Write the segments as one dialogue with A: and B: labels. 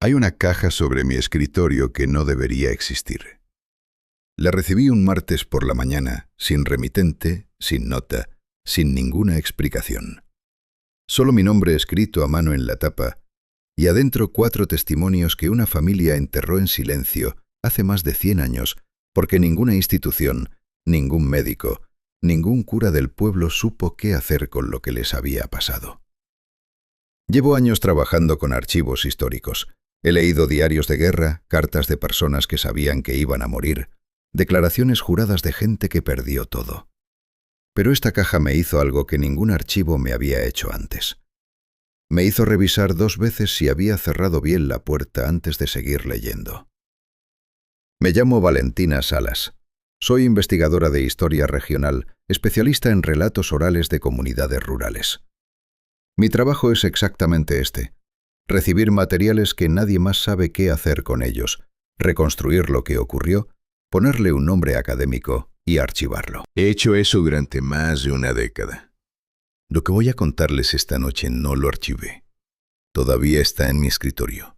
A: Hay una caja sobre mi escritorio que no debería existir. La recibí un martes por la mañana, sin remitente, sin nota, sin ninguna explicación. Solo mi nombre escrito a mano en la tapa, y adentro 4 testimonios que una familia enterró en silencio hace más de 100 años, porque ninguna institución, ningún médico, ningún cura del pueblo supo qué hacer con lo que les había pasado. Llevo años trabajando con archivos históricos. He leído diarios de guerra, cartas de personas que sabían que iban a morir, declaraciones juradas de gente que perdió todo. Pero esta caja me hizo algo que ningún archivo me había hecho antes. Me hizo revisar 2 veces si había cerrado bien la puerta antes de seguir leyendo. Me llamo Valentina Salas. Soy investigadora de historia regional, especialista en relatos orales de comunidades rurales. Mi trabajo es exactamente este: recibir materiales que nadie más sabe qué hacer con ellos, reconstruir lo que ocurrió, ponerle un nombre académico y archivarlo.
B: He hecho eso durante más de una década.
A: Lo que voy a contarles esta noche no lo archivé. Todavía está en mi escritorio.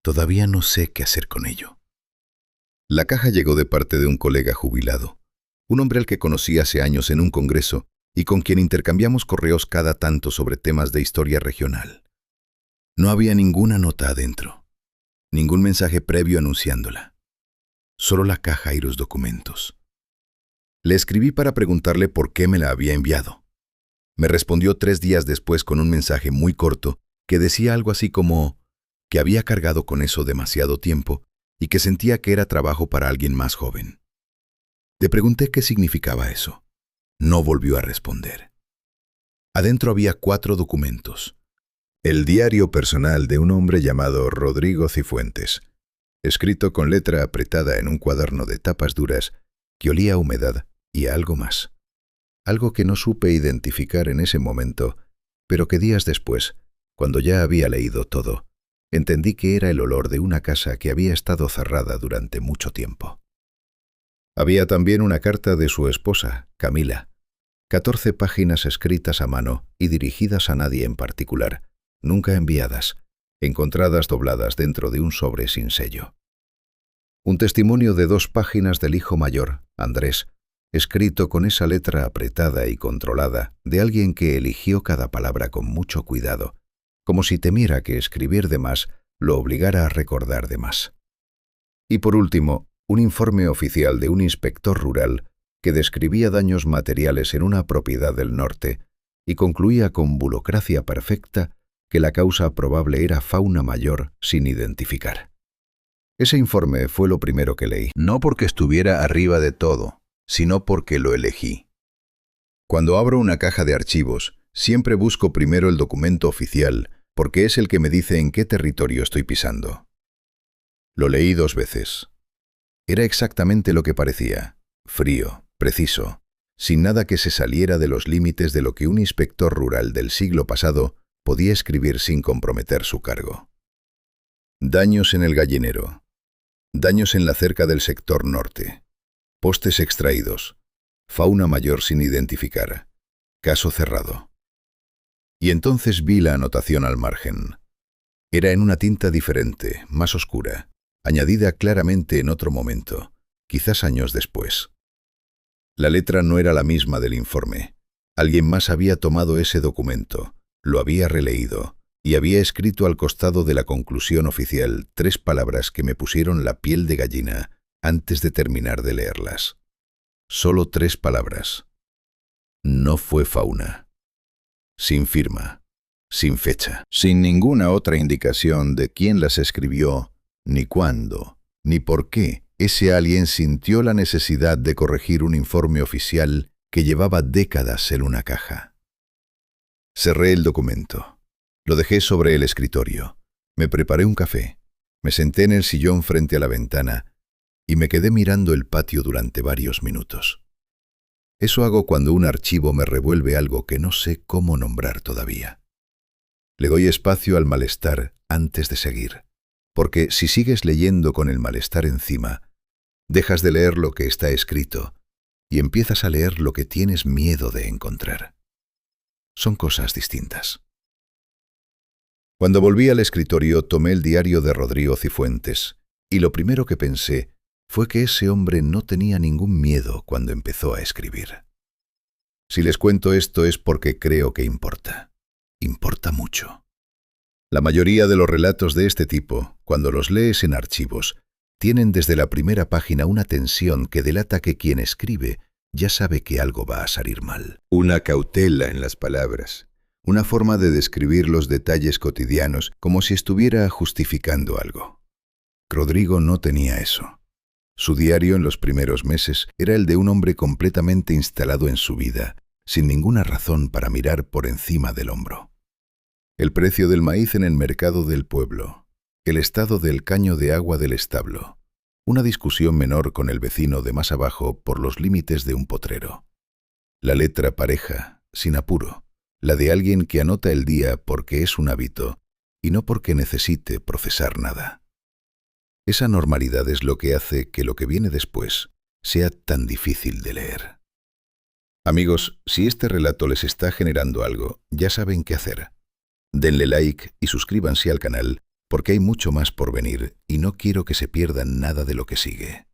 A: Todavía no sé qué hacer con ello. La caja llegó de parte de un colega jubilado, un hombre al que conocí hace años en un congreso y con quien intercambiamos correos cada tanto sobre temas de historia regional. No había ninguna nota adentro, ningún mensaje previo anunciándola. Solo la caja y los documentos. Le escribí para preguntarle por qué me la había enviado. Me respondió 3 días después con un mensaje muy corto que decía algo así como que había cargado con eso demasiado tiempo y que sentía que era trabajo para alguien más joven. Le pregunté qué significaba eso. No volvió a responder. Adentro había 4 documentos. El diario personal de un hombre llamado Rodrigo Cifuentes, escrito con letra apretada en un cuaderno de tapas duras que olía a humedad y a algo más. Algo que no supe identificar en ese momento, pero que días después, cuando ya había leído todo, entendí que era el olor de una casa que había estado cerrada durante mucho tiempo. Había también una carta de su esposa, Camila, 14 páginas escritas a mano y dirigidas a nadie en particular, nunca enviadas, encontradas dobladas dentro de un sobre sin sello. Un testimonio de 2 páginas del hijo mayor, Andrés, escrito con esa letra apretada y controlada de alguien que eligió cada palabra con mucho cuidado, como si temiera que escribir de más lo obligara a recordar de más. Y por último, un informe oficial de un inspector rural que describía daños materiales en una propiedad del norte y concluía con burocracia perfecta que la causa probable era fauna mayor sin identificar. Ese informe fue lo primero que leí.
B: No porque estuviera arriba de todo, sino porque lo elegí.
A: Cuando abro una caja de archivos, siempre busco primero el documento oficial, porque es el que me dice en qué territorio estoy pisando. Lo leí 2 veces. Era exactamente lo que parecía: frío, preciso, sin nada que se saliera de los límites de lo que un inspector rural del siglo pasado podía escribir sin comprometer su cargo. Daños en el gallinero. Daños en la cerca del sector norte. Postes extraídos. Fauna mayor sin identificar. Caso cerrado. Y entonces vi la anotación al margen. Era en una tinta diferente, más oscura, añadida claramente en otro momento, quizás años después. La letra no era la misma del informe. Alguien más había tomado ese documento, lo había releído y había escrito al costado de la conclusión oficial 3 palabras que me pusieron la piel de gallina antes de terminar de leerlas. Solo 3 palabras. No fue fauna. Sin firma, sin fecha.
B: Sin ninguna otra indicación de quién las escribió, ni cuándo, ni por qué ese alguien sintió la necesidad de corregir un informe oficial que llevaba décadas en una caja. Cerré el documento. Lo dejé sobre el escritorio. Me preparé un café. Me senté en el sillón frente a la ventana y me quedé mirando el patio durante varios minutos. Eso hago cuando un archivo me revuelve algo que no sé cómo nombrar todavía. Le doy espacio al malestar antes de seguir, porque si sigues leyendo con el malestar encima, dejas de leer lo que está escrito y empiezas a leer lo que tienes miedo de encontrar. Son cosas distintas. Cuando volví al escritorio, tomé el diario de Rodrigo Cifuentes, y lo primero que pensé fue que ese hombre no tenía ningún miedo cuando empezó a escribir. Si les cuento esto es porque creo que importa. Importa mucho. La mayoría de los relatos de este tipo, cuando los lees en archivos, tienen desde la primera página una tensión que delata que quien escribe ya sabe que algo va a salir mal. Una cautela en las palabras, una forma de describir los detalles cotidianos como si estuviera justificando algo. Rodrigo no tenía eso. Su diario en los primeros meses era el de un hombre completamente instalado en su vida, sin ninguna razón para mirar por encima del hombro. El precio del maíz en el mercado del pueblo, el estado del caño de agua del establo, una discusión menor con el vecino de más abajo por los límites de un potrero. La letra pareja, sin apuro, la de alguien que anota el día porque es un hábito y no porque necesite procesar nada. Esa normalidad es lo que hace que lo que viene después sea tan difícil de leer. Amigos, si este relato les está generando algo, ya saben qué hacer. Denle like y suscríbanse al canal, porque hay mucho más por venir y no quiero que se pierdan nada de lo que sigue.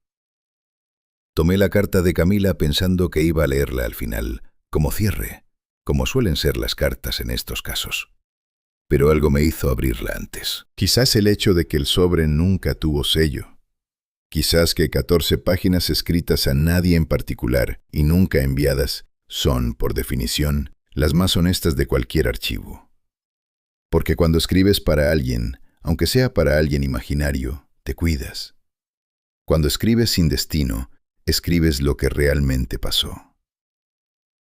B: Tomé la carta de Camila pensando que iba a leerla al final, como cierre, como suelen ser las cartas en estos casos. Pero algo me hizo abrirla antes. Quizás el hecho de que el sobre nunca tuvo sello. Quizás que 14 páginas escritas a nadie en particular y nunca enviadas son, por definición, las más honestas de cualquier archivo. Porque cuando escribes para alguien, aunque sea para alguien imaginario, te cuidas. Cuando escribes sin destino, escribes lo que realmente pasó.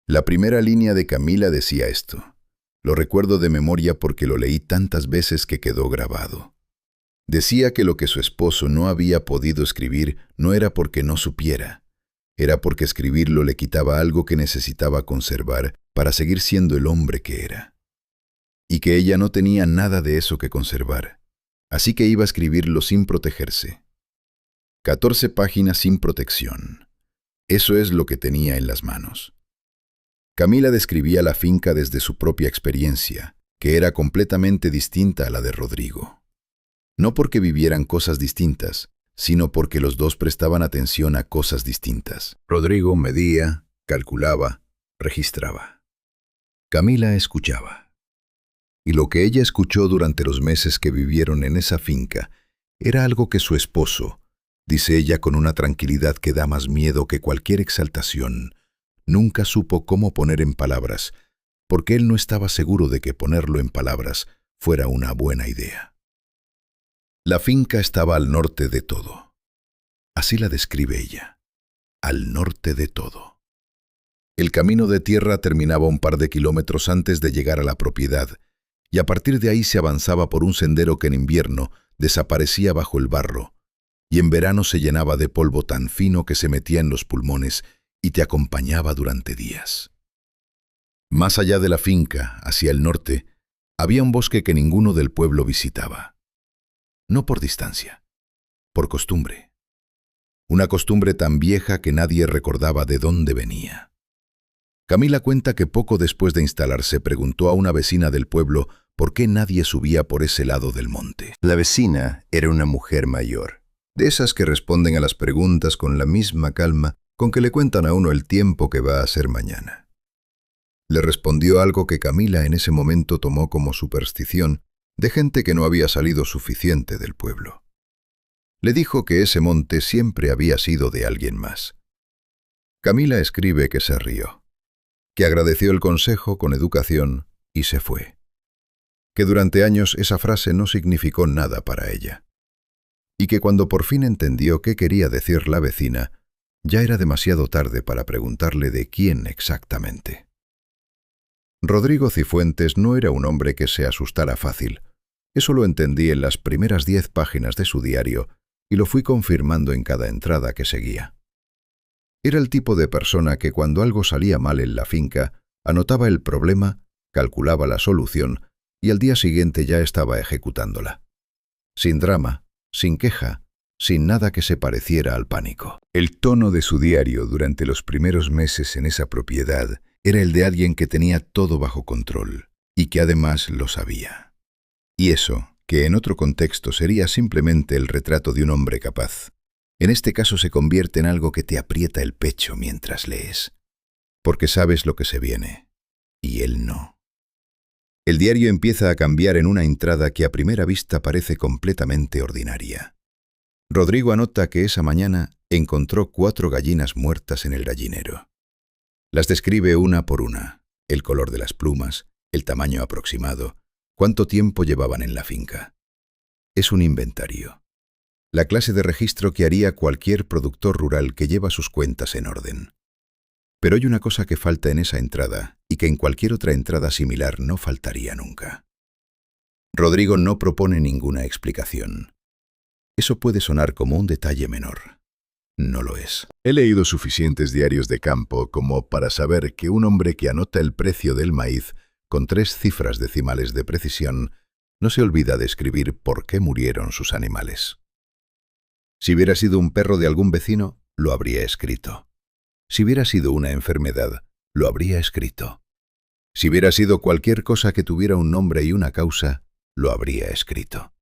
B: La primera línea de Camila decía esto. Lo recuerdo de memoria porque lo leí tantas veces que quedó grabado. Decía que lo que su esposo no había podido escribir no era porque no supiera, era porque escribirlo le quitaba algo que necesitaba conservar para seguir siendo el hombre que era. Y que ella no tenía nada de eso que conservar, así que iba a escribirlo sin protegerse. 14 páginas sin protección. Eso es lo que tenía en las manos. Camila describía la finca desde su propia experiencia, que era completamente distinta a la de Rodrigo. No porque vivieran cosas distintas, sino porque los dos prestaban atención a cosas distintas. Rodrigo medía, calculaba, registraba. Camila escuchaba. Y lo que ella escuchó durante los meses que vivieron en esa finca era algo que su esposo, dice ella con una tranquilidad que da más miedo que cualquier exaltación, nunca supo cómo poner en palabras, porque él no estaba seguro de que ponerlo en palabras fuera una buena idea. La finca estaba al norte de todo. Así la describe ella, al norte de todo. El camino de tierra terminaba un par de kilómetros antes de llegar a la propiedad, y a partir de ahí se avanzaba por un sendero que en invierno desaparecía bajo el barro, y en verano se llenaba de polvo tan fino que se metía en los pulmones y te acompañaba durante días. Más allá de la finca, hacia el norte, había un bosque que ninguno del pueblo visitaba. No por distancia, por costumbre. Una costumbre tan vieja que nadie recordaba de dónde venía. Camila cuenta que poco después de instalarse preguntó a una vecina del pueblo por qué nadie subía por ese lado del monte. La vecina era una mujer mayor, de esas que responden a las preguntas con la misma calma con que le cuentan a uno el tiempo que va a ser mañana. Le respondió algo que Camila en ese momento tomó como superstición de gente que no había salido suficiente del pueblo. Le dijo que ese monte siempre había sido de alguien más. Camila escribe que se rió, que agradeció el consejo con educación y se fue. Que durante años esa frase no significó nada para ella. Y que cuando por fin entendió qué quería decir la vecina, ya era demasiado tarde para preguntarle de quién exactamente. Rodrigo Cifuentes no era un hombre que se asustara fácil. Eso lo entendí en las primeras 10 páginas de su diario y lo fui confirmando en cada entrada que seguía. Era el tipo de persona que cuando algo salía mal en la finca, anotaba el problema, calculaba la solución y al día siguiente ya estaba ejecutándola. Sin drama, sin queja, sin nada que se pareciera al pánico. El tono de su diario durante los primeros meses en esa propiedad era el de alguien que tenía todo bajo control y que además lo sabía. Y eso, que en otro contexto sería simplemente el retrato de un hombre capaz, en este caso se convierte en algo que te aprieta el pecho mientras lees, porque sabes lo que se viene, y él no. El diario empieza a cambiar en una entrada que a primera vista parece completamente ordinaria. Rodrigo anota que esa mañana encontró 4 gallinas muertas en el gallinero. Las describe una por una, el color de las plumas, el tamaño aproximado, cuánto tiempo llevaban en la finca. Es un inventario. La clase de registro que haría cualquier productor rural que lleva sus cuentas en orden. Pero hay una cosa que falta en esa entrada y que en cualquier otra entrada similar no faltaría nunca. Rodrigo no propone ninguna explicación. Eso puede sonar como un detalle menor. No lo es. He leído suficientes diarios de campo como para saber que un hombre que anota el precio del maíz con 3 cifras decimales de precisión no se olvida de escribir por qué murieron sus animales. Si hubiera sido un perro de algún vecino, lo habría escrito. Si hubiera sido una enfermedad, lo habría escrito. Si hubiera sido cualquier cosa que tuviera un nombre y una causa, lo habría escrito.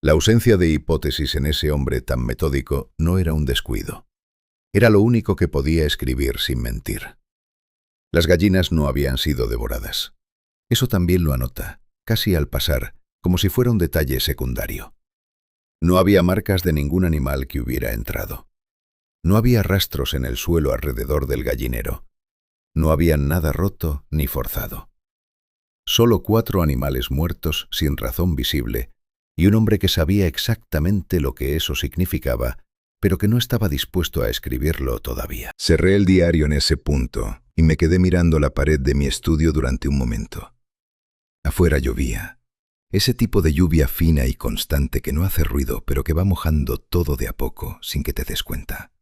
B: La ausencia de hipótesis en ese hombre tan metódico no era un descuido. Era lo único que podía escribir sin mentir. Las gallinas no habían sido devoradas. Eso también lo anota, casi al pasar, como si fuera un detalle secundario. No había marcas de ningún animal que hubiera entrado. No había rastros en el suelo alrededor del gallinero. No había nada roto ni forzado. Solo 4 animales muertos sin razón visible y un hombre que sabía exactamente lo que eso significaba, pero que no estaba dispuesto a escribirlo todavía. Cerré el diario en ese punto y me quedé mirando la pared de mi estudio durante un momento. Afuera llovía. Ese tipo de lluvia fina y constante que no hace ruido, pero que va mojando todo de a poco, sin que te des cuenta.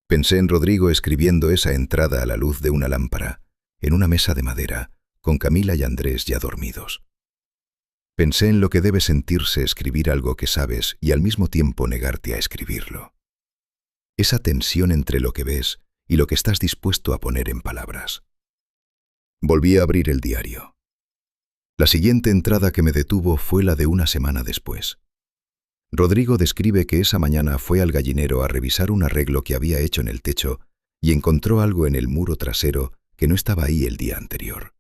B: Pensé en Rodrigo escribiendo esa entrada a la luz de una lámpara, en una mesa de madera, con Camila y Andrés ya dormidos. Pensé en lo que debe sentirse escribir algo que sabes y al mismo tiempo negarte a escribirlo. Esa tensión entre lo que ves y lo que estás dispuesto a poner en palabras. Volví a abrir el diario. La siguiente entrada que me detuvo fue la de una semana después. Rodrigo describe que esa mañana fue al gallinero a revisar un arreglo que había hecho en el techo y encontró algo en el muro trasero que no estaba ahí el día anterior.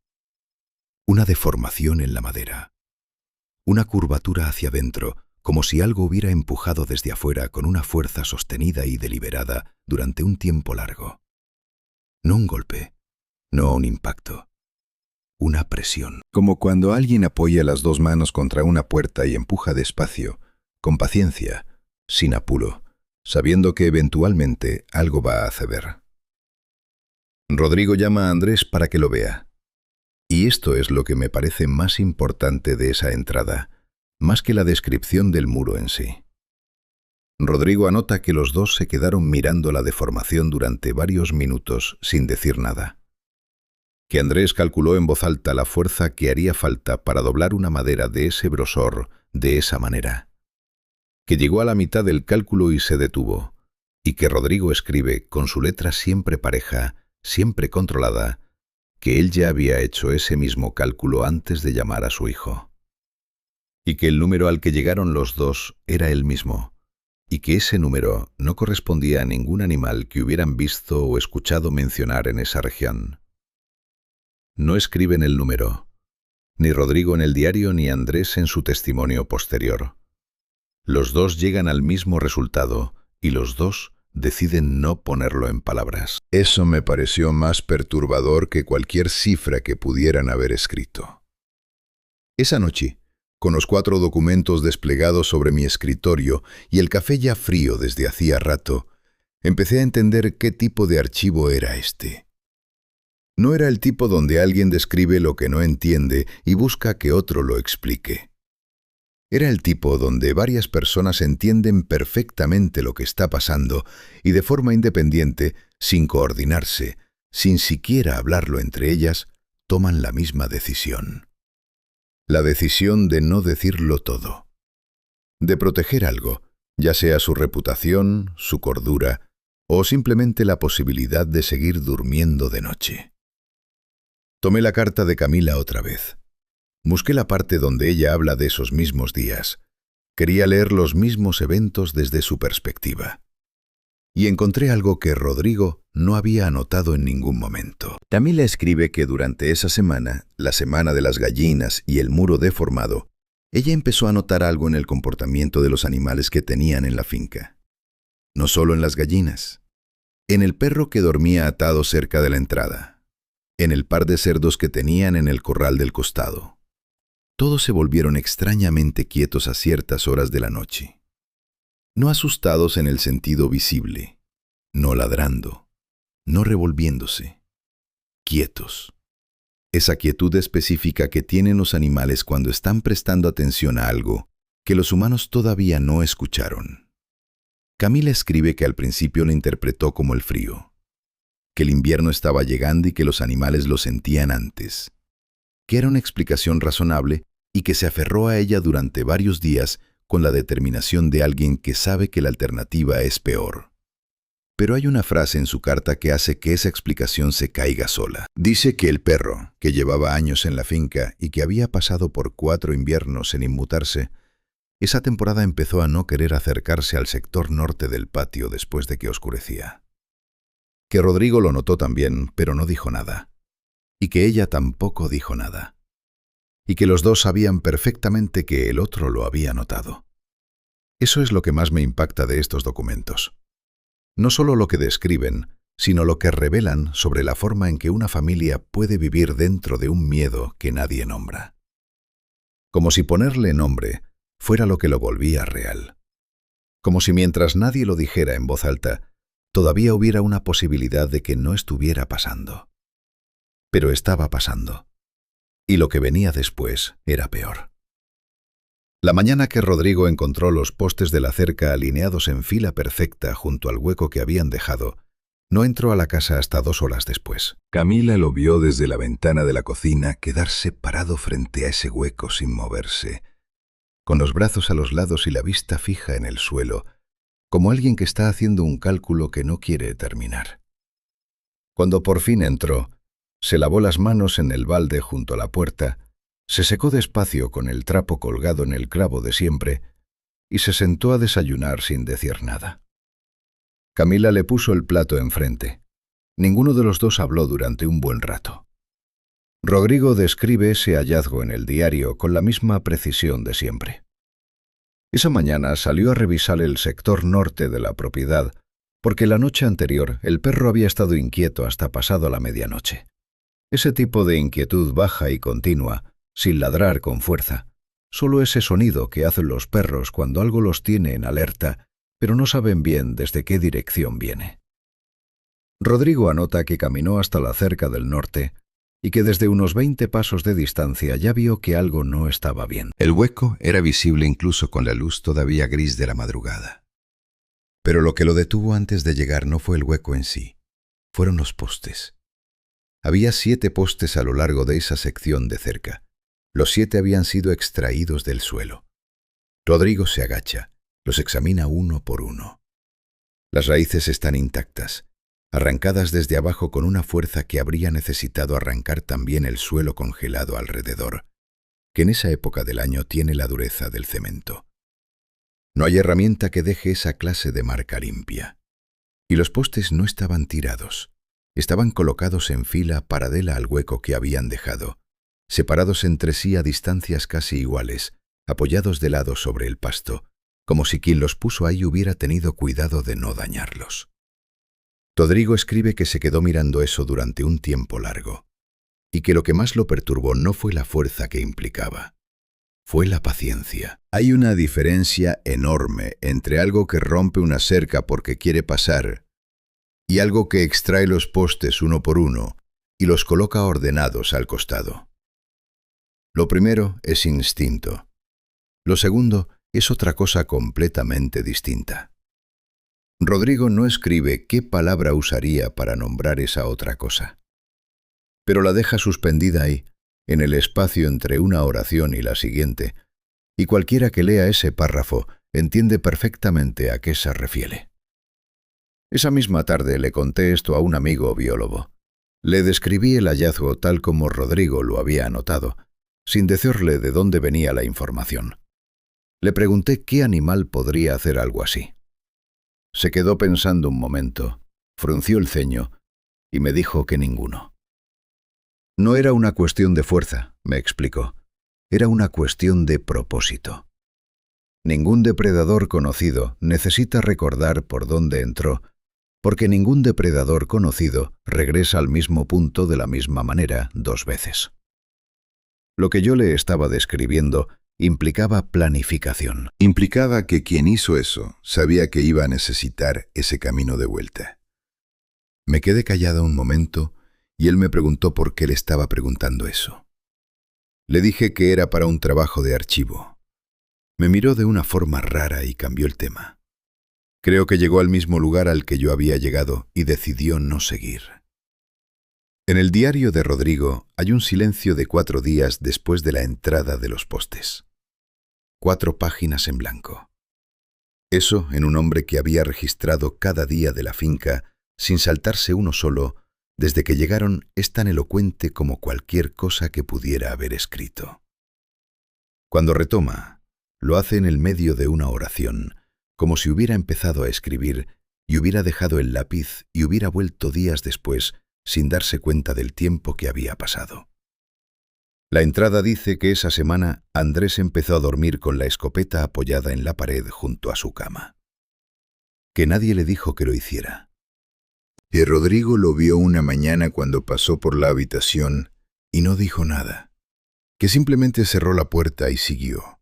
B: Una deformación en la madera. Una curvatura hacia adentro, como si algo hubiera empujado desde afuera con una fuerza sostenida y deliberada durante un tiempo largo. No un golpe, no un impacto. Una presión. Como cuando alguien apoya las 2 manos contra una puerta y empuja despacio, con paciencia, sin apuro, sabiendo que eventualmente algo va a ceder. Rodrigo llama a Andrés para que lo vea. Y esto es lo que me parece más importante de esa entrada, más que la descripción del muro en sí. Rodrigo anota que los 2 se quedaron mirando la deformación durante varios minutos sin decir nada. Que Andrés calculó en voz alta la fuerza que haría falta para doblar una madera de ese grosor de esa manera. Que llegó a la mitad del cálculo y se detuvo, y que Rodrigo escribe con su letra siempre pareja, siempre controlada, que él ya había hecho ese mismo cálculo antes de llamar a su hijo. Y que el número al que llegaron los 2 era el mismo, y que ese número no correspondía a ningún animal que hubieran visto o escuchado mencionar en esa región. No escriben el número, ni Rodrigo en el diario ni Andrés en su testimonio posterior. Los 2 llegan al mismo resultado y los 2 deciden no ponerlo en palabras. Eso me pareció más perturbador que cualquier cifra que pudieran haber escrito. Esa noche, con los 4 documentos desplegados sobre mi escritorio y el café ya frío desde hacía rato, empecé a entender qué tipo de archivo era este. No era el tipo donde alguien describe lo que no entiende y busca que otro lo explique. Era el tipo donde varias personas entienden perfectamente lo que está pasando y de forma independiente, sin coordinarse, sin siquiera hablarlo entre ellas, toman la misma decisión. La decisión de no decirlo todo. De proteger algo, ya sea su reputación, su cordura o simplemente la posibilidad de seguir durmiendo de noche. Tomé la carta de Camila otra vez. Busqué la parte donde ella habla de esos mismos días. Quería leer los mismos eventos desde su perspectiva. Y encontré algo que Rodrigo no había anotado en ningún momento. Camila escribe que durante esa semana, la semana de las gallinas y el muro deformado, ella empezó a notar algo en el comportamiento de los animales que tenían en la finca. No solo en las gallinas, en el perro que dormía atado cerca de la entrada, en el par de cerdos que tenían en el corral del costado. Todos se volvieron extrañamente quietos a ciertas horas de la noche. No asustados en el sentido visible, no ladrando, no revolviéndose, quietos. Esa quietud específica que tienen los animales cuando están prestando atención a algo que los humanos todavía no escucharon. Camila escribe que al principio lo interpretó como el frío, que el invierno estaba llegando y que los animales lo sentían antes, que era una explicación razonable y que se aferró a ella durante varios días con la determinación de alguien que sabe que la alternativa es peor. Pero hay una frase en su carta que hace que esa explicación se caiga sola. Dice que el perro, que llevaba años en la finca y que había pasado por 4 inviernos en inmutarse, esa temporada empezó a no querer acercarse al sector norte del patio después de que oscurecía. Que Rodrigo lo notó también, pero no dijo nada. Y que ella tampoco dijo nada. Y que los dos sabían perfectamente que el otro lo había notado. Eso es lo que más me impacta de estos documentos. No solo lo que describen, sino lo que revelan sobre la forma en que una familia puede vivir dentro de un miedo que nadie nombra. Como si ponerle nombre fuera lo que lo volvía real. Como si mientras nadie lo dijera en voz alta, todavía hubiera una posibilidad de que no estuviera pasando. Pero estaba pasando. Y lo que venía después era peor. La mañana que Rodrigo encontró los postes de la cerca alineados en fila perfecta junto al hueco que habían dejado, no entró a la casa hasta 2 horas después. Camila lo vio desde la ventana de la cocina quedarse parado frente a ese hueco sin moverse, con los brazos a los lados y la vista fija en el suelo, como alguien que está haciendo un cálculo que no quiere terminar. Cuando por fin entró, se lavó las manos en el balde junto a la puerta, se secó despacio con el trapo colgado en el clavo de siempre y se sentó a desayunar sin decir nada. Camila le puso el plato enfrente. Ninguno de los dos habló durante un buen rato. Rodrigo describe ese hallazgo en el diario con la misma precisión de siempre. Esa mañana salió a revisar el sector norte de la propiedad porque la noche anterior el perro había estado inquieto hasta pasado la medianoche. Ese tipo de inquietud baja y continua, sin ladrar con fuerza, solo ese sonido que hacen los perros cuando algo los tiene en alerta, pero no saben bien desde qué dirección viene. Rodrigo anota que caminó hasta la cerca del norte y que desde unos 20 pasos de distancia ya vio que algo no estaba bien. El hueco era visible incluso con la luz todavía gris de la madrugada. Pero lo que lo detuvo antes de llegar no fue el hueco en sí, fueron los postes. Había 7 postes a lo largo de esa sección de cerca. Los 7 habían sido extraídos del suelo. Rodrigo se agacha, los examina uno por uno. Las raíces están intactas, arrancadas desde abajo con una fuerza que habría necesitado arrancar también el suelo congelado alrededor, que en esa época del año tiene la dureza del cemento. No hay herramienta que deje esa clase de marca limpia. Y los postes no estaban tirados. Estaban colocados en fila paralela al hueco que habían dejado, separados entre sí a distancias casi iguales, apoyados de lado sobre el pasto, como si quien los puso ahí hubiera tenido cuidado de no dañarlos. Rodrigo escribe que se quedó mirando eso durante un tiempo largo, y que lo que más lo perturbó no fue la fuerza que implicaba, fue la paciencia. Hay una diferencia enorme entre algo que rompe una cerca porque quiere pasar y algo que extrae los postes uno por uno y los coloca ordenados al costado. Lo primero es instinto. Lo segundo es otra cosa completamente distinta. Rodrigo no escribe qué palabra usaría para nombrar esa otra cosa, pero la deja suspendida ahí, en el espacio entre una oración y la siguiente, y cualquiera que lea ese párrafo entiende perfectamente a qué se refiere. Esa misma tarde le conté esto a un amigo biólogo. Le describí el hallazgo tal como Rodrigo lo había anotado, sin decirle de dónde venía la información. Le pregunté qué animal podría hacer algo así. Se quedó pensando un momento, frunció el ceño y me dijo que ninguno. No era una cuestión de fuerza, me explicó. Era una cuestión de propósito. Ningún depredador conocido necesita recordar por dónde entró, porque ningún depredador conocido regresa al mismo punto de la misma manera 2 veces. Lo que yo le estaba describiendo implicaba planificación.
A: Implicaba que quien hizo eso sabía que iba a necesitar ese camino de vuelta. Me quedé callado un momento y él me preguntó por qué le estaba preguntando eso. Le dije que era para un trabajo de archivo. Me miró de una forma rara y cambió el tema. Creo que llegó al mismo lugar al que yo había llegado y decidió no seguir. En el diario de Rodrigo hay un silencio de 4 días después de la entrada de los postes. 4 páginas en blanco. Eso en un hombre que había registrado cada día de la finca, sin saltarse uno solo, desde que llegaron, es tan elocuente como cualquier cosa que pudiera haber escrito. Cuando retoma, lo hace en el medio de una oración, como si hubiera empezado a escribir y hubiera dejado el lápiz y hubiera vuelto días después sin darse cuenta del tiempo que había pasado. La entrada dice que esa semana Andrés empezó a dormir con la escopeta apoyada en la pared junto a su cama. Que nadie le dijo que lo hiciera. Que Rodrigo lo vio una mañana cuando pasó por la habitación y no dijo nada. Que simplemente cerró la puerta y siguió.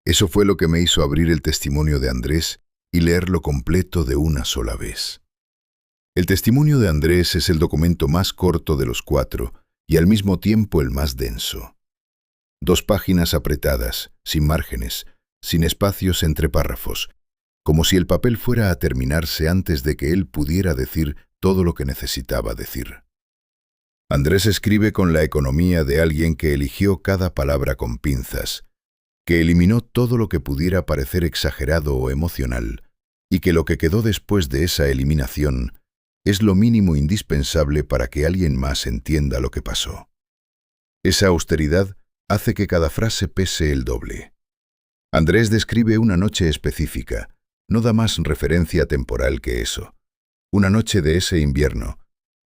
A: Eso fue lo que me hizo abrir el testimonio de Andrés y leerlo completo de una sola vez. El testimonio de Andrés es el documento más corto de los 4 y al mismo tiempo el más denso. 2 páginas apretadas, sin márgenes, sin espacios entre párrafos, como si el papel fuera a terminarse antes de que él pudiera decir todo lo que necesitaba decir. Andrés escribe con la economía de alguien que eligió cada palabra con pinzas, que eliminó todo lo que pudiera parecer exagerado o emocional, y que lo que quedó después de esa eliminación es lo mínimo indispensable para que alguien más entienda lo que pasó. Esa austeridad hace que cada frase pese el doble. Andrés describe una noche específica, no da más referencia temporal que eso. Una noche de ese invierno,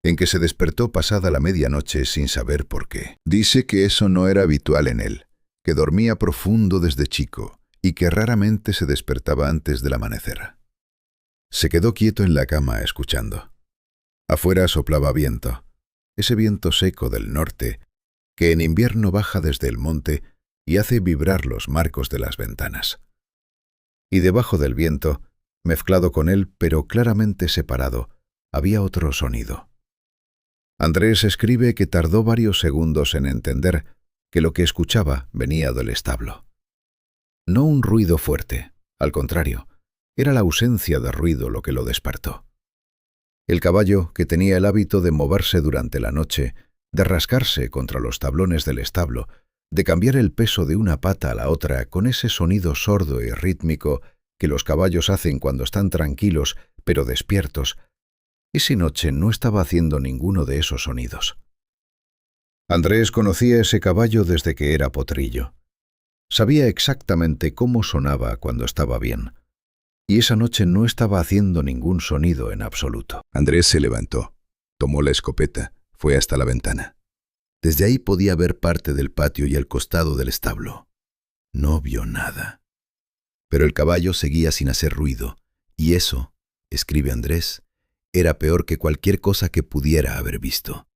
A: en que se despertó pasada la medianoche sin saber por qué. Dice que eso no era habitual en él, que dormía profundo desde chico y que raramente se despertaba antes del amanecer. Se quedó quieto en la cama escuchando. Afuera soplaba viento, ese viento seco del norte, que en invierno baja desde el monte y hace vibrar los marcos de las ventanas. Y debajo del viento, mezclado con él pero claramente separado, había otro sonido. Andrés escribe que tardó varios segundos en entender que lo que escuchaba venía del establo. No un ruido fuerte, al contrario, era la ausencia de ruido lo que lo despertó. El caballo, que tenía el hábito de moverse durante la noche, de rascarse contra los tablones del establo, de cambiar el peso de una pata a la otra con ese sonido sordo y rítmico que los caballos hacen cuando están tranquilos pero despiertos, esa noche no estaba haciendo ninguno de esos sonidos. Andrés conocía ese caballo desde que era potrillo. Sabía exactamente cómo sonaba cuando estaba bien. Y esa noche no estaba haciendo ningún sonido en absoluto. Andrés se levantó, tomó la escopeta, fue hasta la ventana. Desde ahí podía ver parte del patio y el costado del establo. No vio nada. Pero el caballo seguía sin hacer ruido, y eso, escribe Andrés, era peor que cualquier cosa que pudiera haber visto.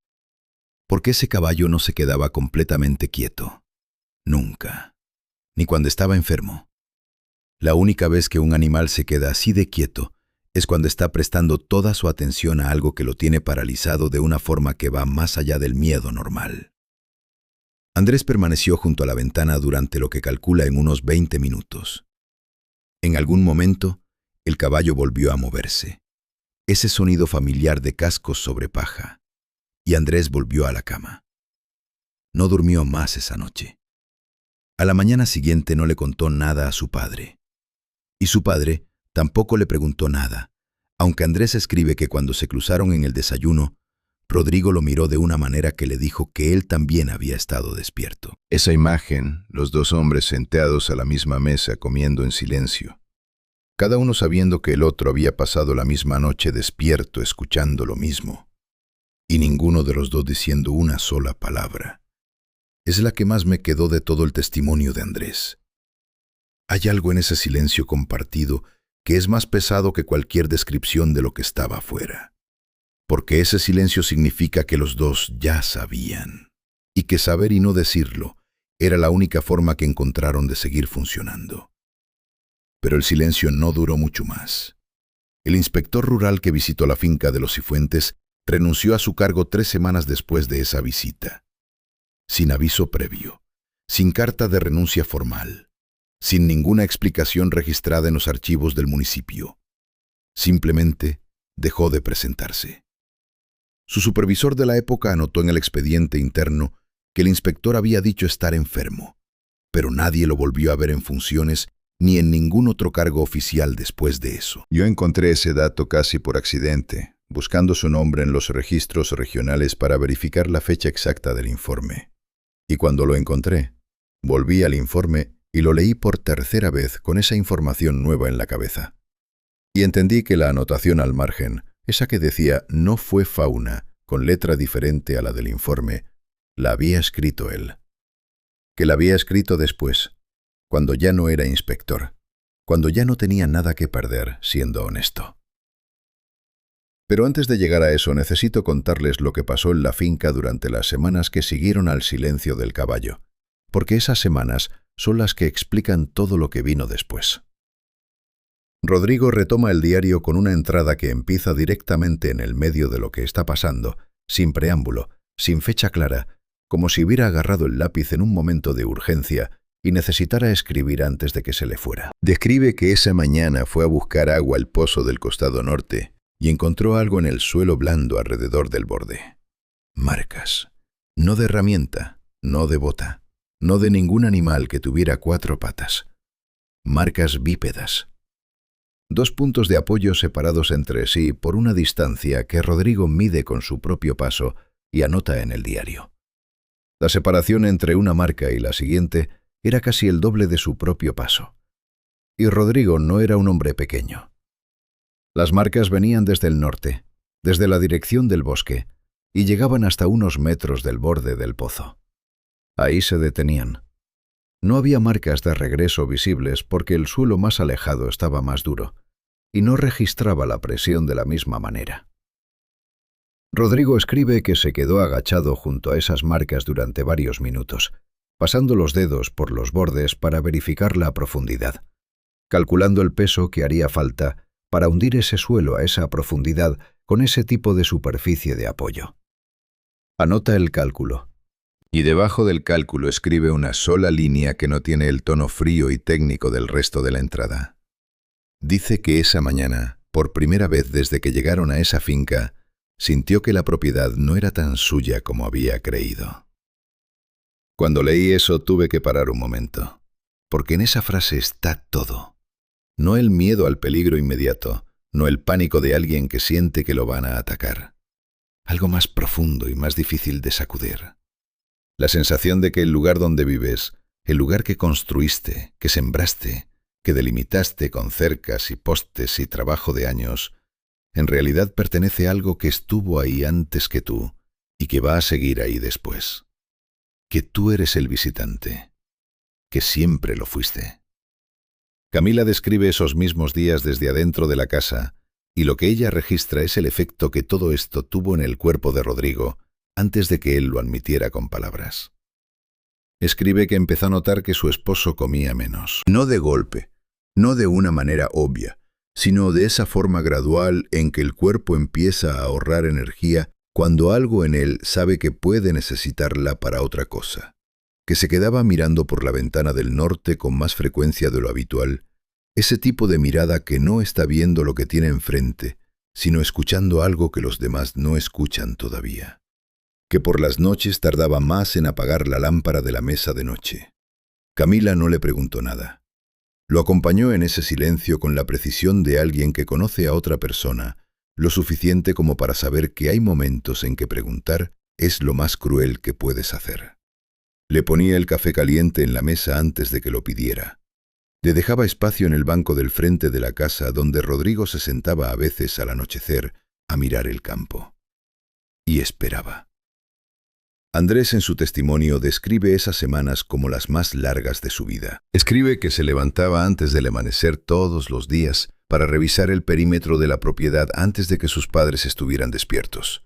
A: Porque ese caballo no se quedaba completamente quieto. Nunca. Ni cuando estaba enfermo. La única vez que un animal se queda así de quieto es cuando está prestando toda su atención a algo que lo tiene paralizado de una forma que va más allá del miedo normal. Andrés permaneció junto a la ventana durante lo que calcula en unos 20 minutos. En algún momento, el caballo volvió a moverse. Ese sonido familiar de cascos sobre paja. Y Andrés volvió a la cama. No durmió más esa noche. A la mañana siguiente no le contó nada a su padre. Y su padre tampoco le preguntó nada, aunque Andrés escribe que cuando se cruzaron en el desayuno,
B: Rodrigo lo miró de una manera que le dijo que él también había estado despierto. Esa imagen, los dos hombres sentados a la misma mesa comiendo en silencio, cada uno sabiendo que el otro había pasado la misma noche despierto escuchando lo mismo, y ninguno de los dos diciendo una sola palabra, es la que más me quedó de todo el testimonio de Andrés. Hay algo en ese silencio compartido que es más pesado que cualquier descripción de lo que estaba afuera. Porque ese silencio significa que los dos ya sabían, y que saber y no decirlo era la única forma que encontraron de seguir funcionando. Pero el silencio no duró mucho más. El inspector rural que visitó la finca de los Cifuentes renunció a su cargo 3 semanas después de esa visita, sin aviso previo, sin carta de renuncia formal, sin ninguna explicación registrada en los archivos del municipio. Simplemente dejó de presentarse. Su supervisor de la época anotó en el expediente interno que el inspector había dicho estar enfermo, pero nadie lo volvió a ver en funciones ni en ningún otro cargo oficial después de eso. Yo encontré ese dato casi por accidente, buscando su nombre en los registros regionales para verificar la fecha exacta del informe. Y cuando lo encontré, volví al informe y lo leí por 3ª vez con esa información nueva en la cabeza. Y entendí que la anotación al margen, esa que decía no fue Fauna, con letra diferente a la del informe, la había escrito él. Que la había escrito después, cuando ya no era inspector, cuando ya no tenía nada que perder, siendo honesto. Pero antes de llegar a eso necesito contarles lo que pasó en la finca durante las semanas que siguieron al silencio del caballo, porque esas semanas son las que explican todo lo que vino después. Rodrigo retoma el diario con una entrada que empieza directamente en el medio de lo que está pasando, sin preámbulo, sin fecha clara, como si hubiera agarrado el lápiz en un momento de urgencia y necesitara escribir antes de que se le fuera. Describe que esa mañana fue a buscar agua al pozo del costado norte y encontró algo en el suelo blando alrededor del borde. Marcas. No de herramienta, no de bota, no de ningún animal que tuviera 4 patas. Marcas bípedas. 2 puntos de apoyo separados entre sí por una distancia que Rodrigo mide con su propio paso y anota en el diario. La separación entre una marca y la siguiente era casi el doble de su propio paso. Y Rodrigo no era un hombre pequeño. Las marcas venían desde el norte, desde la dirección del bosque, y llegaban hasta unos metros del borde del pozo. Ahí se detenían. No había marcas de regreso visibles porque el suelo más alejado estaba más duro y no registraba la presión de la misma manera. Rodrigo escribe que se quedó agachado junto a esas marcas durante varios minutos, pasando los dedos por los bordes para verificar la profundidad, calculando el peso que haría falta para hundir ese suelo a esa profundidad con ese tipo de superficie de apoyo. Anota el cálculo. Y debajo del cálculo escribe una sola línea que no tiene el tono frío y técnico del resto de la entrada. Dice que esa mañana, por primera vez desde que llegaron a esa finca, sintió que la propiedad no era tan suya como había creído. Cuando leí eso tuve que parar un momento, porque en esa frase está todo. No el miedo al peligro inmediato, no el pánico de alguien que siente que lo van a atacar. Algo más profundo y más difícil de sacudir. La sensación de que el lugar donde vives, el lugar que construiste, que sembraste, que delimitaste con cercas y postes y trabajo de años, en realidad pertenece a algo que estuvo ahí antes que tú y que va a seguir ahí después. Que tú eres el visitante, que siempre lo fuiste. Camila describe esos mismos días desde adentro de la casa y lo que ella registra es el efecto que todo esto tuvo en el cuerpo de Rodrigo antes de que él lo admitiera con palabras. Escribe que empezó a notar que su esposo comía menos. No de golpe, no de una manera obvia, sino de esa forma gradual en que el cuerpo empieza a ahorrar energía cuando algo en él sabe que puede necesitarla para otra cosa. Que se quedaba mirando por la ventana del norte con más frecuencia de lo habitual, ese tipo de mirada que no está viendo lo que tiene enfrente, sino escuchando algo que los demás no escuchan todavía. Que por las noches tardaba más en apagar la lámpara de la mesa de noche. Camila no le preguntó nada. Lo acompañó en ese silencio con la precisión de alguien que conoce a otra persona,
A: lo suficiente como para saber que hay momentos en que preguntar es lo más cruel que puedes hacer. Le ponía el café caliente en la mesa antes de que lo pidiera. Le dejaba espacio en el banco del frente de la casa donde Rodrigo se sentaba a veces al anochecer a mirar el campo. Y esperaba. Andrés en su testimonio describe esas semanas como las más largas de su vida. Escribe que se levantaba antes del amanecer todos los días para revisar el perímetro de la propiedad antes de que sus padres estuvieran despiertos.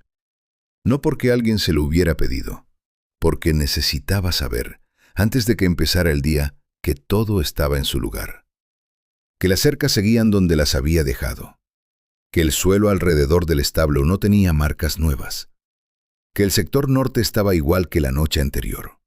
A: No porque alguien se lo hubiera pedido, porque necesitaba saber, antes de que empezara el día, que todo estaba en su lugar. Que las cercas seguían donde las había dejado. Que el suelo alrededor del establo no tenía marcas nuevas. Que el sector norte estaba igual que la noche anterior.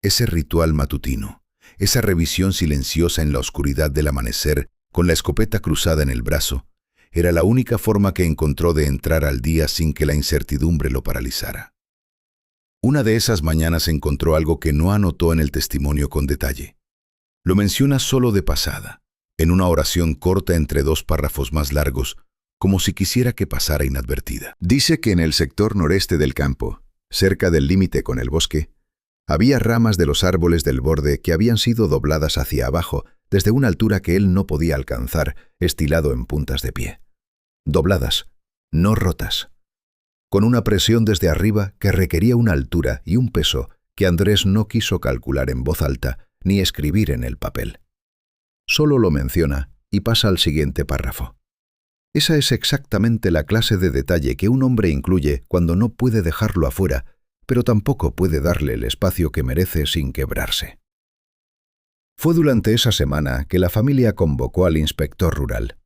A: Ese ritual matutino, esa revisión silenciosa en la oscuridad del amanecer, con la escopeta cruzada en el brazo, era la única forma que encontró de entrar al día sin que la incertidumbre lo paralizara. Una de esas mañanas encontró algo que no anotó en el testimonio con detalle. Lo menciona solo de pasada, en una oración corta entre dos párrafos más largos, como si quisiera que pasara inadvertida. Dice que en el sector noreste del campo, cerca del límite con el bosque, había ramas de los árboles del borde que habían sido dobladas hacia abajo desde una altura que él no podía alcanzar, estilado en puntas de pie. Dobladas, no rotas, con una presión desde arriba que requería una altura y un peso que Andrés no quiso calcular en voz alta ni escribir en el papel. Solo lo menciona y pasa al siguiente párrafo. Esa es exactamente la clase de detalle que un hombre incluye cuando no puede dejarlo afuera, pero tampoco puede darle el espacio que merece sin quebrarse. Fue durante esa semana que la familia convocó al inspector rural.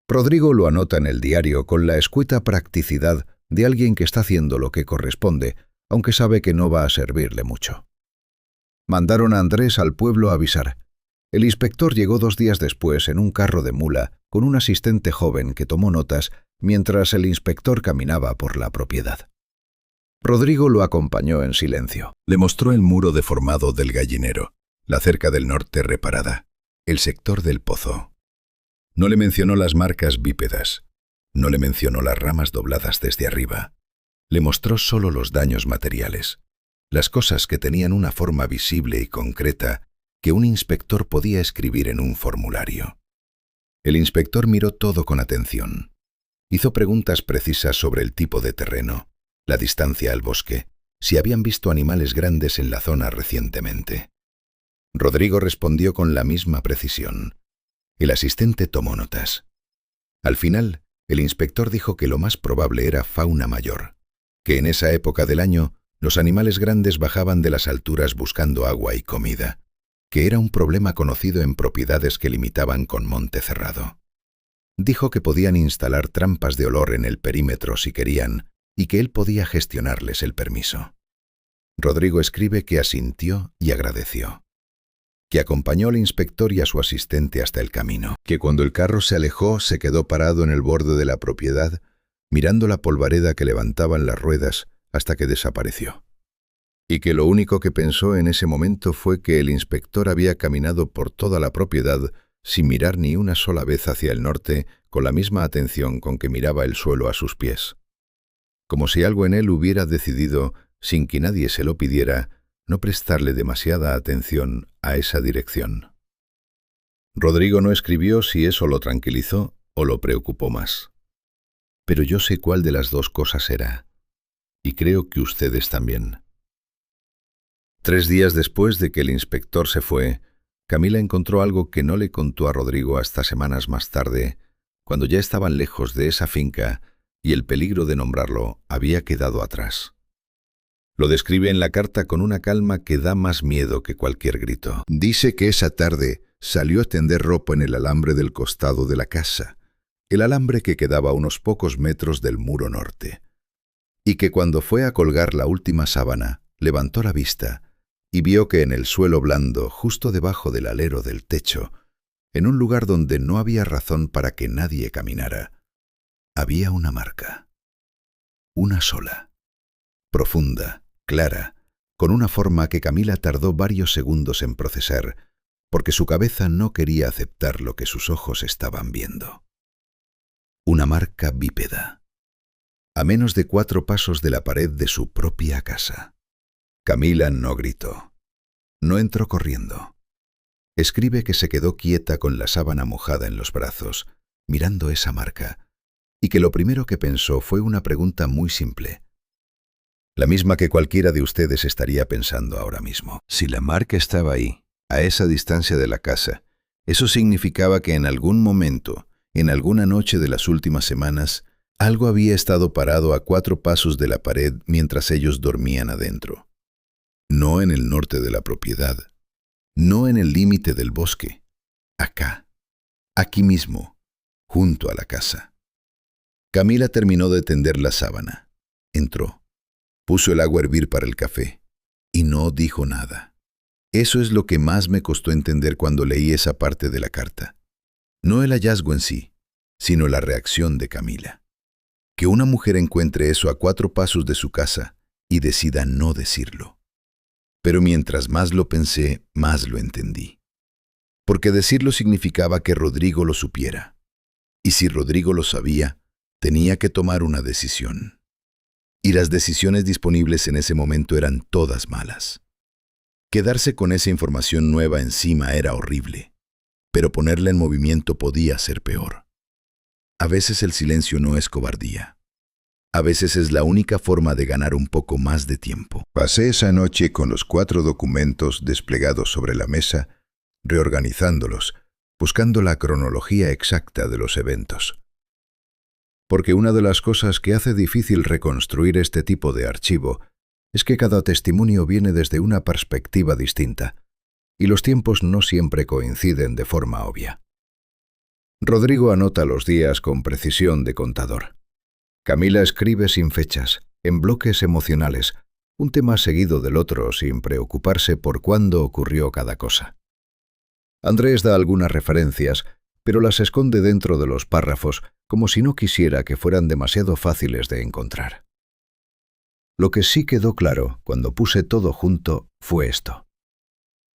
A: Rodrigo lo anota en el diario con la escueta practicidad de alguien que está haciendo lo que corresponde, aunque sabe que no va a servirle mucho. Mandaron a Andrés al pueblo a avisar. El inspector llegó 2 días después en un carro de mula con un asistente joven que tomó notas mientras el inspector caminaba por la propiedad. Rodrigo lo acompañó en silencio. Le mostró el muro deformado del gallinero, la cerca del norte reparada, el sector del pozo. No le mencionó las marcas bípedas, no le mencionó las ramas dobladas desde arriba. Le mostró solo los daños materiales, las cosas que tenían una forma visible y concreta que un inspector podía escribir en un formulario. El inspector miró todo con atención. Hizo preguntas precisas sobre el tipo de terreno, la distancia al bosque, si habían visto animales grandes en la zona recientemente. Rodrigo respondió con la misma precisión. El asistente tomó notas. Al final, el inspector dijo que lo más probable era fauna mayor, que en esa época del año los animales grandes bajaban de las alturas buscando agua y comida, que era un problema conocido en propiedades que limitaban con monte cerrado. Dijo que podían instalar trampas de olor en el perímetro si querían y que él podía gestionarles el permiso. Rodrigo escribe que asintió y agradeció, que acompañó al inspector y a su asistente hasta el camino, que cuando el carro se alejó se quedó parado en el borde de la propiedad, mirando la polvareda que levantaban las ruedas hasta que desapareció, y que lo único que pensó en ese momento fue que el inspector había caminado por toda la propiedad sin mirar ni una sola vez hacia el norte con la misma atención con que miraba el suelo a sus pies, como si algo en él hubiera decidido, sin que nadie se lo pidiera, no prestarle demasiada atención a esa dirección. Rodrigo no escribió si eso lo tranquilizó o lo preocupó más. Pero yo sé cuál de las dos cosas era, y creo que ustedes también. 3 días después de que el inspector se fue, Camila encontró algo que no le contó a Rodrigo hasta semanas más tarde, cuando ya estaban lejos de esa finca y el peligro de nombrarlo había quedado atrás. Lo describe en la carta con una calma que da más miedo que cualquier grito. Dice que esa tarde salió a tender ropa en el alambre del costado de la casa, el alambre que quedaba a unos pocos metros del muro norte, y que cuando fue a colgar la última sábana, levantó la vista y vio que en el suelo blando, justo debajo del alero del techo, en un lugar donde no había razón para que nadie caminara, había una marca. Una sola, profunda, clara, con una forma que Camila tardó varios segundos en procesar, porque su cabeza no quería aceptar lo que sus ojos estaban viendo.
B: una marca bípeda, a menos de 4 pasos de la pared de su propia casa. Camila no gritó, no entró corriendo. Escribe que se quedó quieta con la sábana mojada en los brazos, mirando esa marca, y que lo primero que pensó fue una pregunta muy simple, la misma que cualquiera de ustedes estaría pensando ahora mismo. Si la marca estaba ahí, a esa distancia de la casa, eso significaba que en algún momento, en alguna noche de las últimas semanas, algo había estado parado a 4 pasos de la pared mientras ellos dormían adentro. No en el norte de la propiedad, no en el límite del bosque, acá, aquí mismo, junto a la casa. Camila terminó de tender la sábana, entró, puso el agua a hervir para el café y no dijo nada. Eso es lo que más me costó entender cuando leí esa parte de la carta. No el hallazgo en sí, sino la reacción de Camila. Que una mujer encuentre eso a 4 pasos de su casa y decida no decirlo. Pero mientras más lo pensé, más lo entendí. Porque decirlo significaba que Rodrigo lo supiera. Y si Rodrigo lo sabía, tenía que tomar una decisión. Y las decisiones disponibles en ese momento eran todas malas. Quedarse con esa información nueva encima era horrible, pero ponerla en movimiento podía ser peor. A veces el silencio no es cobardía. A veces es la única forma de ganar un poco más de tiempo. Pasé esa noche con los 4 documentos desplegados sobre la mesa, reorganizándolos, buscando la cronología exacta de los eventos. Porque una de las cosas que hace difícil reconstruir este tipo de archivo es que cada testimonio viene desde una perspectiva distinta, y los tiempos no siempre coinciden de forma obvia. Rodrigo anota los días con precisión de contador. Camila escribe sin fechas, en bloques emocionales, un tema seguido del otro sin preocuparse por cuándo ocurrió cada cosa. Andrés da algunas referencias, pero las esconde dentro de los párrafos como si no quisiera que fueran demasiado fáciles de encontrar. Lo que sí quedó claro cuando puse todo junto fue esto.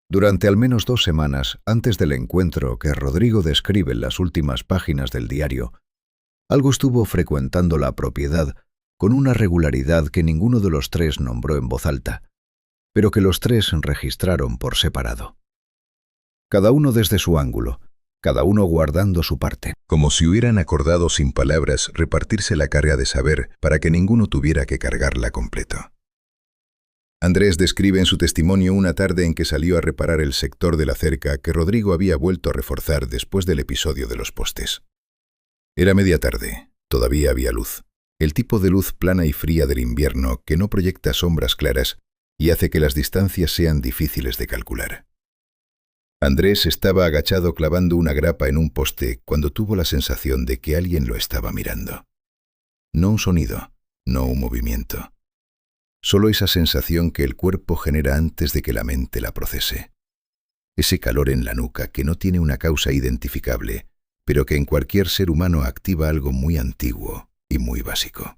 B: Durante al menos 2 semanas antes del encuentro que Rodrigo describe en las últimas páginas del diario, algo estuvo frecuentando la propiedad con una regularidad que ninguno de los 3 nombró en voz alta, pero que los 3 registraron por separado. Cada uno desde su ángulo, cada uno guardando su parte. Como si hubieran acordado sin palabras repartirse la carga de saber para que ninguno tuviera que cargarla completa. Andrés describe en su testimonio una tarde en que salió a reparar el sector de la cerca que Rodrigo había vuelto a reforzar después del episodio de los postes. Era media tarde, todavía había luz, el tipo de luz plana y fría del invierno que no proyecta sombras claras y hace que las distancias sean difíciles de calcular. Andrés estaba agachado clavando una grapa en un poste cuando tuvo la sensación de que alguien lo estaba mirando. No un sonido, no un movimiento. Solo esa sensación que el cuerpo genera antes de que la mente la procese. Ese calor en la nuca que no tiene una causa identificable, pero que en cualquier ser humano activa algo muy antiguo y muy básico.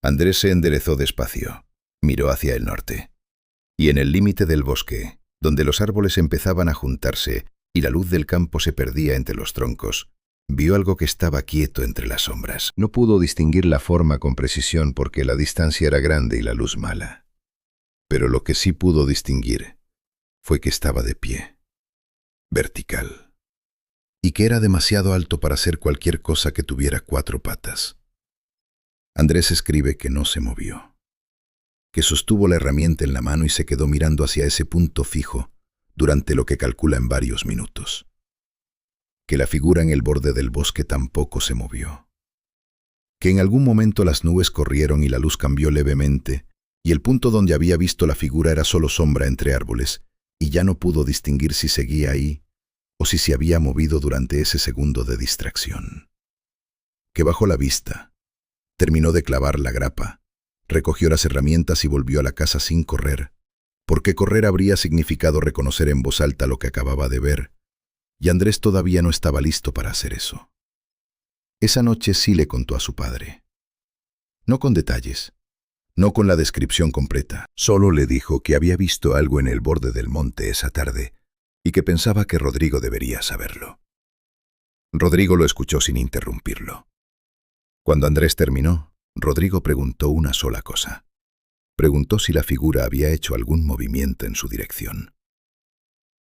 B: Andrés se enderezó despacio, miró hacia el norte, y en el límite del bosque, donde los árboles empezaban a juntarse y la luz del campo se perdía entre los troncos, vio algo que estaba quieto entre las sombras. No pudo distinguir la forma con precisión porque la distancia era grande y la luz mala. Pero lo que sí pudo distinguir fue que estaba de pie, vertical, y que era demasiado alto para hacer cualquier cosa que tuviera 4 patas. Andrés escribe que no se movió, que sostuvo la herramienta en la mano y se quedó mirando hacia ese punto fijo durante lo que calcula en varios minutos. Que la figura en el borde del bosque tampoco se movió. Que en algún momento las nubes corrieron y la luz cambió levemente, y el punto donde había visto la figura era solo sombra entre árboles, y ya no pudo distinguir si seguía ahí o si se había movido durante ese segundo de distracción. Que bajó la vista, terminó de clavar la grapa, recogió las herramientas y volvió a la casa sin correr, porque correr habría significado reconocer en voz alta lo que acababa de ver, y Andrés todavía no estaba listo para hacer eso. Esa noche sí le contó a su padre. No con detalles, no con la descripción completa, solo le dijo que había visto algo en el borde del monte esa tarde y que pensaba que Rodrigo debería saberlo. Rodrigo lo escuchó sin interrumpirlo. Cuando Andrés terminó, Rodrigo preguntó una sola cosa. Preguntó si la figura había hecho algún movimiento en su dirección.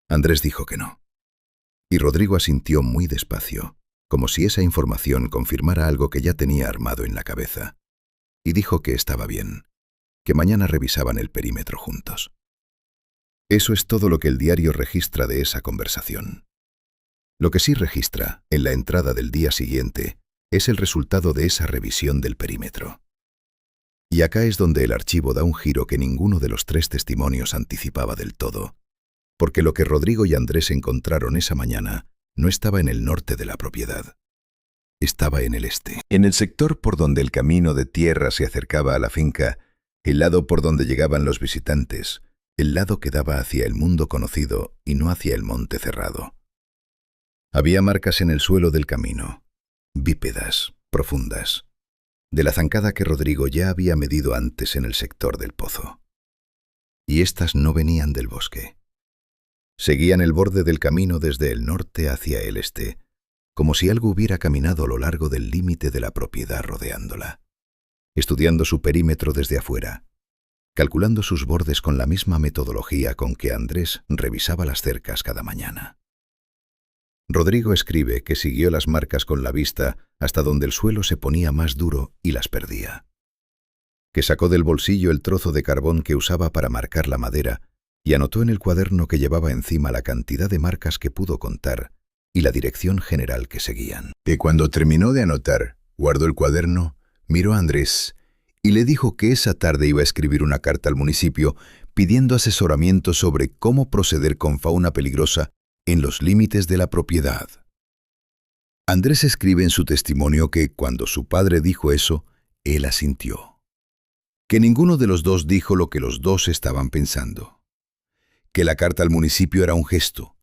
B: Andrés dijo que no. Y Rodrigo asintió muy despacio, como si esa información confirmara algo que ya tenía armado en la cabeza. Y dijo que estaba bien, que mañana revisaban el perímetro juntos. Eso es todo lo que el diario registra de esa conversación. Lo que sí registra, en la entrada del día siguiente, es el resultado de esa revisión del perímetro. Y acá es donde el archivo da un giro que ninguno de los tres testimonios anticipaba del todo, porque lo que Rodrigo y Andrés encontraron esa mañana no estaba en el norte de la propiedad. Estaba en el este. En el sector por donde el camino de tierra se acercaba a la finca, el lado por donde llegaban los visitantes, el lado que daba hacia el mundo conocido y no hacia el monte cerrado. Había marcas en el suelo del camino, bípedas, profundas, de la zancada que Rodrigo ya había medido antes en el sector del pozo. Y estas no venían del bosque. Seguían el borde del camino desde el norte hacia el este, como si algo hubiera caminado a lo largo del límite de la propiedad rodeándola, estudiando su perímetro desde afuera, calculando sus bordes con la misma metodología con que Andrés revisaba las cercas cada mañana. Rodrigo escribe que siguió las marcas con la vista hasta donde el suelo se ponía más duro y las perdía. Que sacó del bolsillo el trozo de carbón que usaba para marcar la madera y anotó en el cuaderno que llevaba encima la cantidad de marcas que pudo contar y la dirección general que seguían. Que cuando terminó de anotar, guardó el cuaderno, miró a Andrés y le dijo que esa tarde iba a escribir una carta al municipio pidiendo asesoramiento sobre cómo proceder con fauna peligrosa en los límites de la propiedad. Andrés escribe en su testimonio que cuando su padre dijo eso, él asintió. Que ninguno de los dos dijo lo que los dos estaban pensando. Que la carta al municipio era un gesto,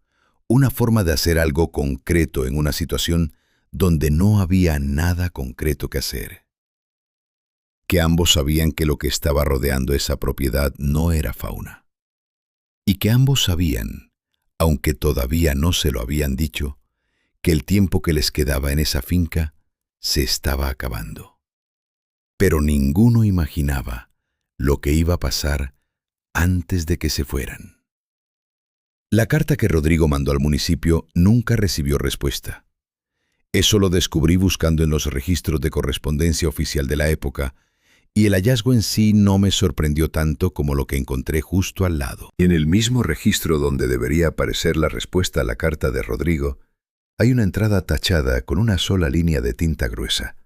B: una forma de hacer algo concreto en una situación donde no había nada concreto que hacer. Que ambos sabían que lo que estaba rodeando esa propiedad no era fauna. Y que ambos sabían, aunque todavía no se lo habían dicho, que el tiempo que les quedaba en esa finca se estaba acabando. Pero ninguno imaginaba lo que iba a pasar antes de que se fueran. La carta que Rodrigo mandó al municipio nunca recibió respuesta. Eso lo descubrí buscando en los registros de correspondencia oficial de la época, y el hallazgo en sí no me sorprendió tanto como lo que encontré justo al lado. En el mismo registro donde debería aparecer la respuesta a la carta de Rodrigo, hay una entrada tachada con una sola línea de tinta gruesa.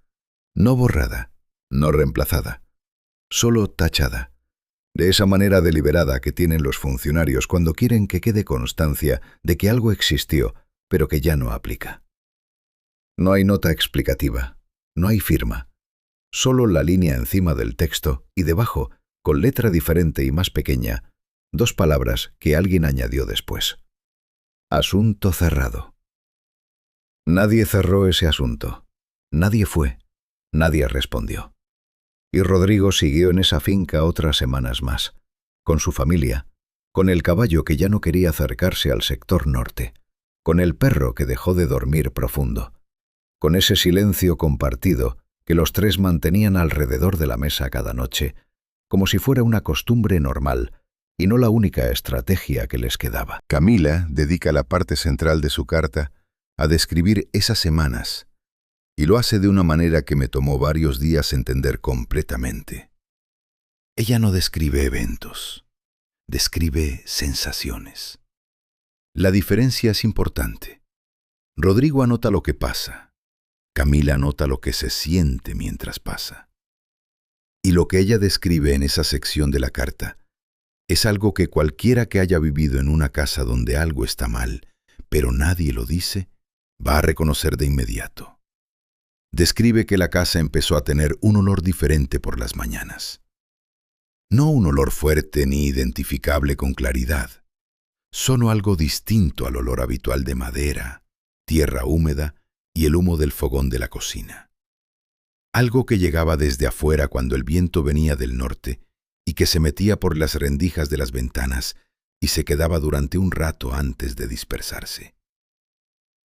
B: No borrada, no reemplazada, solo tachada. De esa manera deliberada que tienen los funcionarios cuando quieren que quede constancia de que algo existió, pero que ya no aplica. No hay nota explicativa, no hay firma. Solo la línea encima del texto y debajo, con letra diferente y más pequeña, dos palabras que alguien añadió después. Asunto cerrado. Nadie cerró ese asunto. Nadie fue. Nadie respondió. Y Rodrigo siguió en esa finca otras semanas más, con su familia, con el caballo que ya no quería acercarse al sector norte, con el perro que dejó de dormir profundo, con ese silencio compartido que los tres mantenían alrededor de la mesa cada noche, como si fuera una costumbre normal y no la única estrategia que les quedaba. Camila dedica la parte central de su carta a describir esas semanas, y lo hace de una manera que me tomó varios días entender completamente. Ella no describe eventos, describe sensaciones. La diferencia es importante. Rodrigo anota lo que pasa. Camila nota lo que se siente mientras pasa. Y lo que ella describe en esa sección de la carta es algo que cualquiera que haya vivido en una casa donde algo está mal, pero nadie lo dice, va a reconocer de inmediato. Describe que la casa empezó a tener un olor diferente por las mañanas. No un olor fuerte ni identificable con claridad, solo algo distinto al olor habitual de madera, tierra húmeda y el humo del fogón de la cocina. Algo que llegaba desde afuera cuando el viento venía del norte y que se metía por las rendijas de las ventanas y se quedaba durante un rato antes de dispersarse.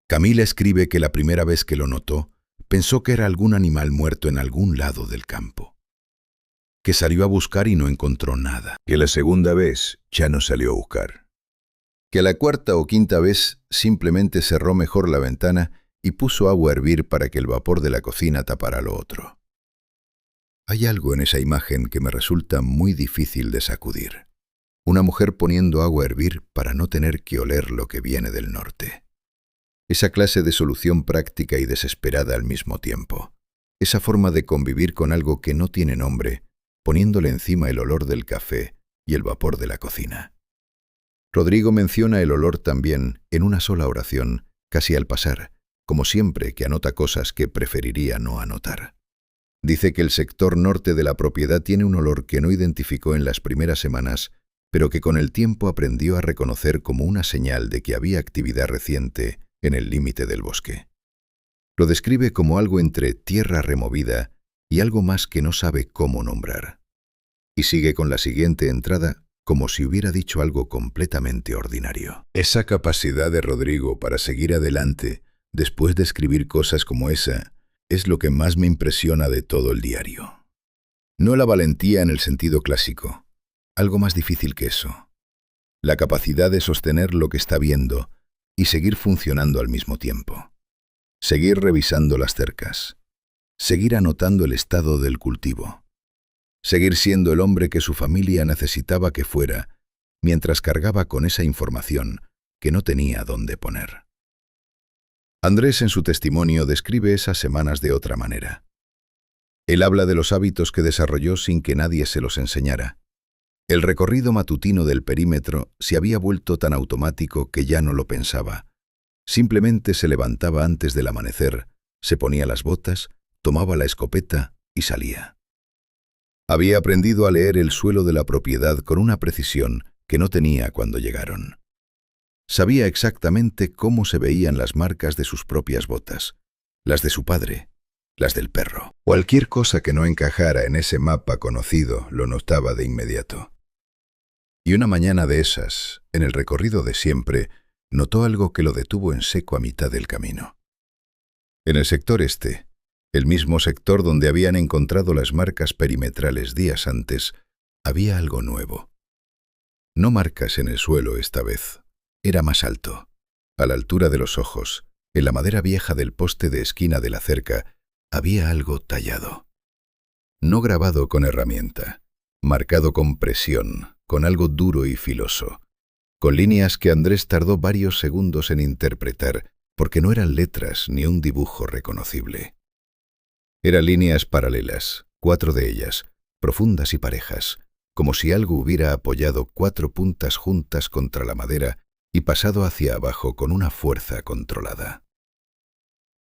B: Camila escribe que la primera vez que lo notó, Pensó que era algún animal muerto en algún lado del campo, que salió a buscar y no encontró nada,
A: Que la segunda vez ya no salió a buscar.
B: que la cuarta o quinta vez simplemente cerró mejor la ventana y puso agua a hervir para que el vapor de la cocina tapara lo otro. Hay algo en esa imagen que me resulta muy difícil de sacudir. Una mujer poniendo agua a hervir para no tener que oler lo que viene del norte. Esa clase de solución práctica y desesperada al mismo tiempo. Esa forma de convivir con algo que no tiene nombre, poniéndole encima el olor del café y el vapor de la cocina. Rodrigo menciona el olor también en una sola oración, casi al pasar, como siempre que anota cosas que preferiría no anotar. Dice que el sector norte de la propiedad tiene un olor que no identificó en las primeras semanas, pero que con el tiempo aprendió a reconocer como una señal de que había actividad reciente en el límite del bosque. Lo describe como algo entre tierra removida y algo más que no sabe cómo nombrar. Y sigue con la siguiente entrada como si hubiera dicho algo completamente ordinario. Esa capacidad de Rodrigo para seguir adelante después de escribir cosas como esa es lo que más me impresiona de todo el diario. No la valentía en el sentido clásico, algo más difícil que eso. La capacidad de sostener lo que está viendo y seguir funcionando al mismo tiempo. Seguir revisando las cercas. Seguir anotando el estado del cultivo. Seguir siendo el hombre que su familia necesitaba que fuera, mientras cargaba con esa información que no tenía dónde poner. Andrés en su testimonio describe esas semanas de otra manera. Él habla de los hábitos que desarrolló sin que nadie se los enseñara. El recorrido matutino del perímetro se había vuelto tan automático que ya no lo pensaba. Simplemente se levantaba antes del amanecer, se ponía las botas, tomaba la escopeta y salía. Había aprendido a leer el suelo de la propiedad con una precisión que no tenía cuando llegaron. Sabía exactamente cómo se veían las marcas de sus propias botas, las de su padre, las del perro. Cualquier cosa que no encajara en ese mapa conocido lo notaba de inmediato. Y una mañana de esas, en el recorrido de siempre, notó algo que lo detuvo en seco a mitad del camino. En el sector este, el mismo sector donde habían encontrado las marcas perimetrales días antes, había algo nuevo. No marcas en el suelo esta vez. Era más alto, a la altura de los ojos, en la madera vieja del poste de esquina de la cerca, había algo tallado. No grabado con herramienta, marcado con presión, con algo duro y filoso, con líneas que Andrés tardó varios segundos en interpretar, porque no eran letras ni un dibujo reconocible. Eran líneas paralelas, 4 de ellas, profundas y parejas, como si algo hubiera apoyado 4 puntas juntas contra la madera y pasado hacia abajo con una fuerza controlada.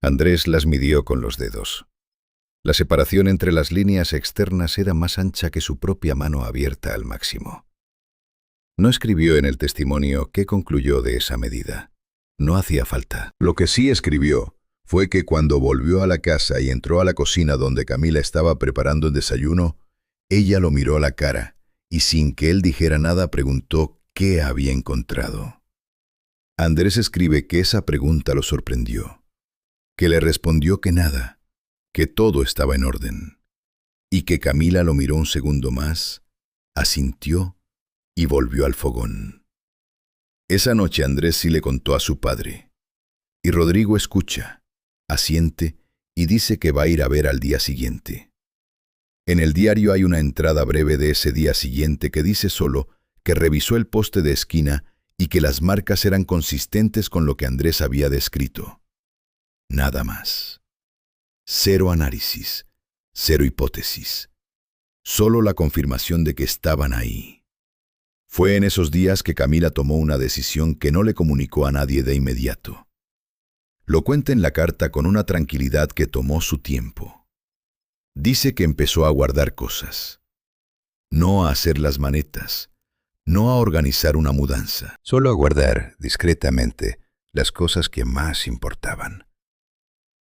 B: Andrés las midió con los dedos. La separación entre las líneas externas era más ancha que su propia mano abierta al máximo. No escribió en el testimonio qué concluyó de esa medida. No hacía falta. Lo que sí escribió fue que cuando volvió a la casa y entró a la cocina donde Camila estaba preparando el desayuno, ella lo miró a la cara y sin que él dijera nada preguntó qué había encontrado. Andrés escribe que esa pregunta lo sorprendió, que le respondió que nada, que todo estaba en orden, y que Camila lo miró un segundo más, asintió y volvió al fogón. Esa noche Andrés sí le contó a su padre, y Rodrigo escucha, asiente y dice que va a ir a ver al día siguiente. En el diario hay una entrada breve de ese día siguiente que dice solo que revisó el poste de esquina y que las marcas eran consistentes con lo que Andrés había descrito. Nada más. Cero análisis, cero hipótesis. Solo la confirmación de que estaban ahí. Fue en esos días que Camila tomó una decisión que no le comunicó a nadie de inmediato. Lo cuenta en la carta con una tranquilidad que tomó su tiempo. Dice que empezó a guardar cosas. No a hacer las maletas. No a organizar una mudanza, solo a guardar, discretamente, las cosas que más importaban.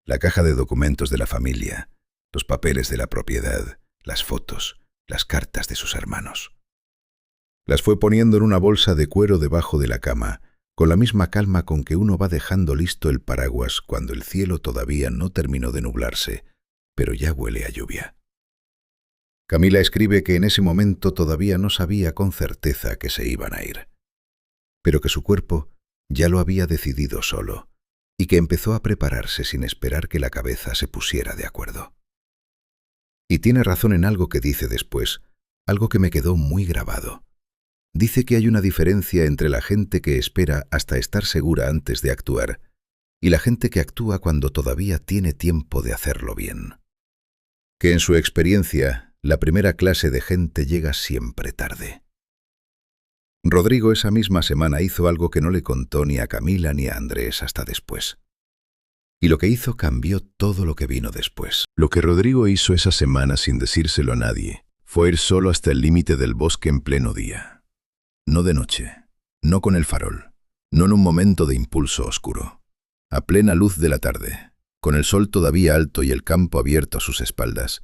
B: La caja de documentos de la familia, los papeles de la propiedad, las fotos, las cartas de sus hermanos. Las fue poniendo en una bolsa de cuero debajo de la cama, con la misma calma con que uno va dejando listo el paraguas cuando el cielo todavía no terminó de nublarse, pero ya huele a lluvia. Camila escribe que en ese momento todavía no sabía con certeza que se iban a ir, pero que su cuerpo ya lo había decidido solo y que empezó a prepararse sin esperar que la cabeza se pusiera de acuerdo. Y tiene razón en algo que dice después, algo que me quedó muy grabado. Dice que hay una diferencia entre la gente que espera hasta estar segura antes de actuar y la gente que actúa cuando todavía tiene tiempo de hacerlo bien. Que en su experiencia, la primera clase de gente llega siempre tarde. Rodrigo esa misma semana hizo algo que no le contó ni a Camila ni a Andrés hasta después. Y lo que hizo cambió todo lo que vino después.
A: Lo que Rodrigo hizo esa semana sin decírselo a nadie fue ir solo hasta el límite del bosque en pleno día. No de noche, no con el farol, no en un momento de impulso oscuro. A plena luz de la tarde, con el sol todavía alto y el campo abierto a sus espaldas,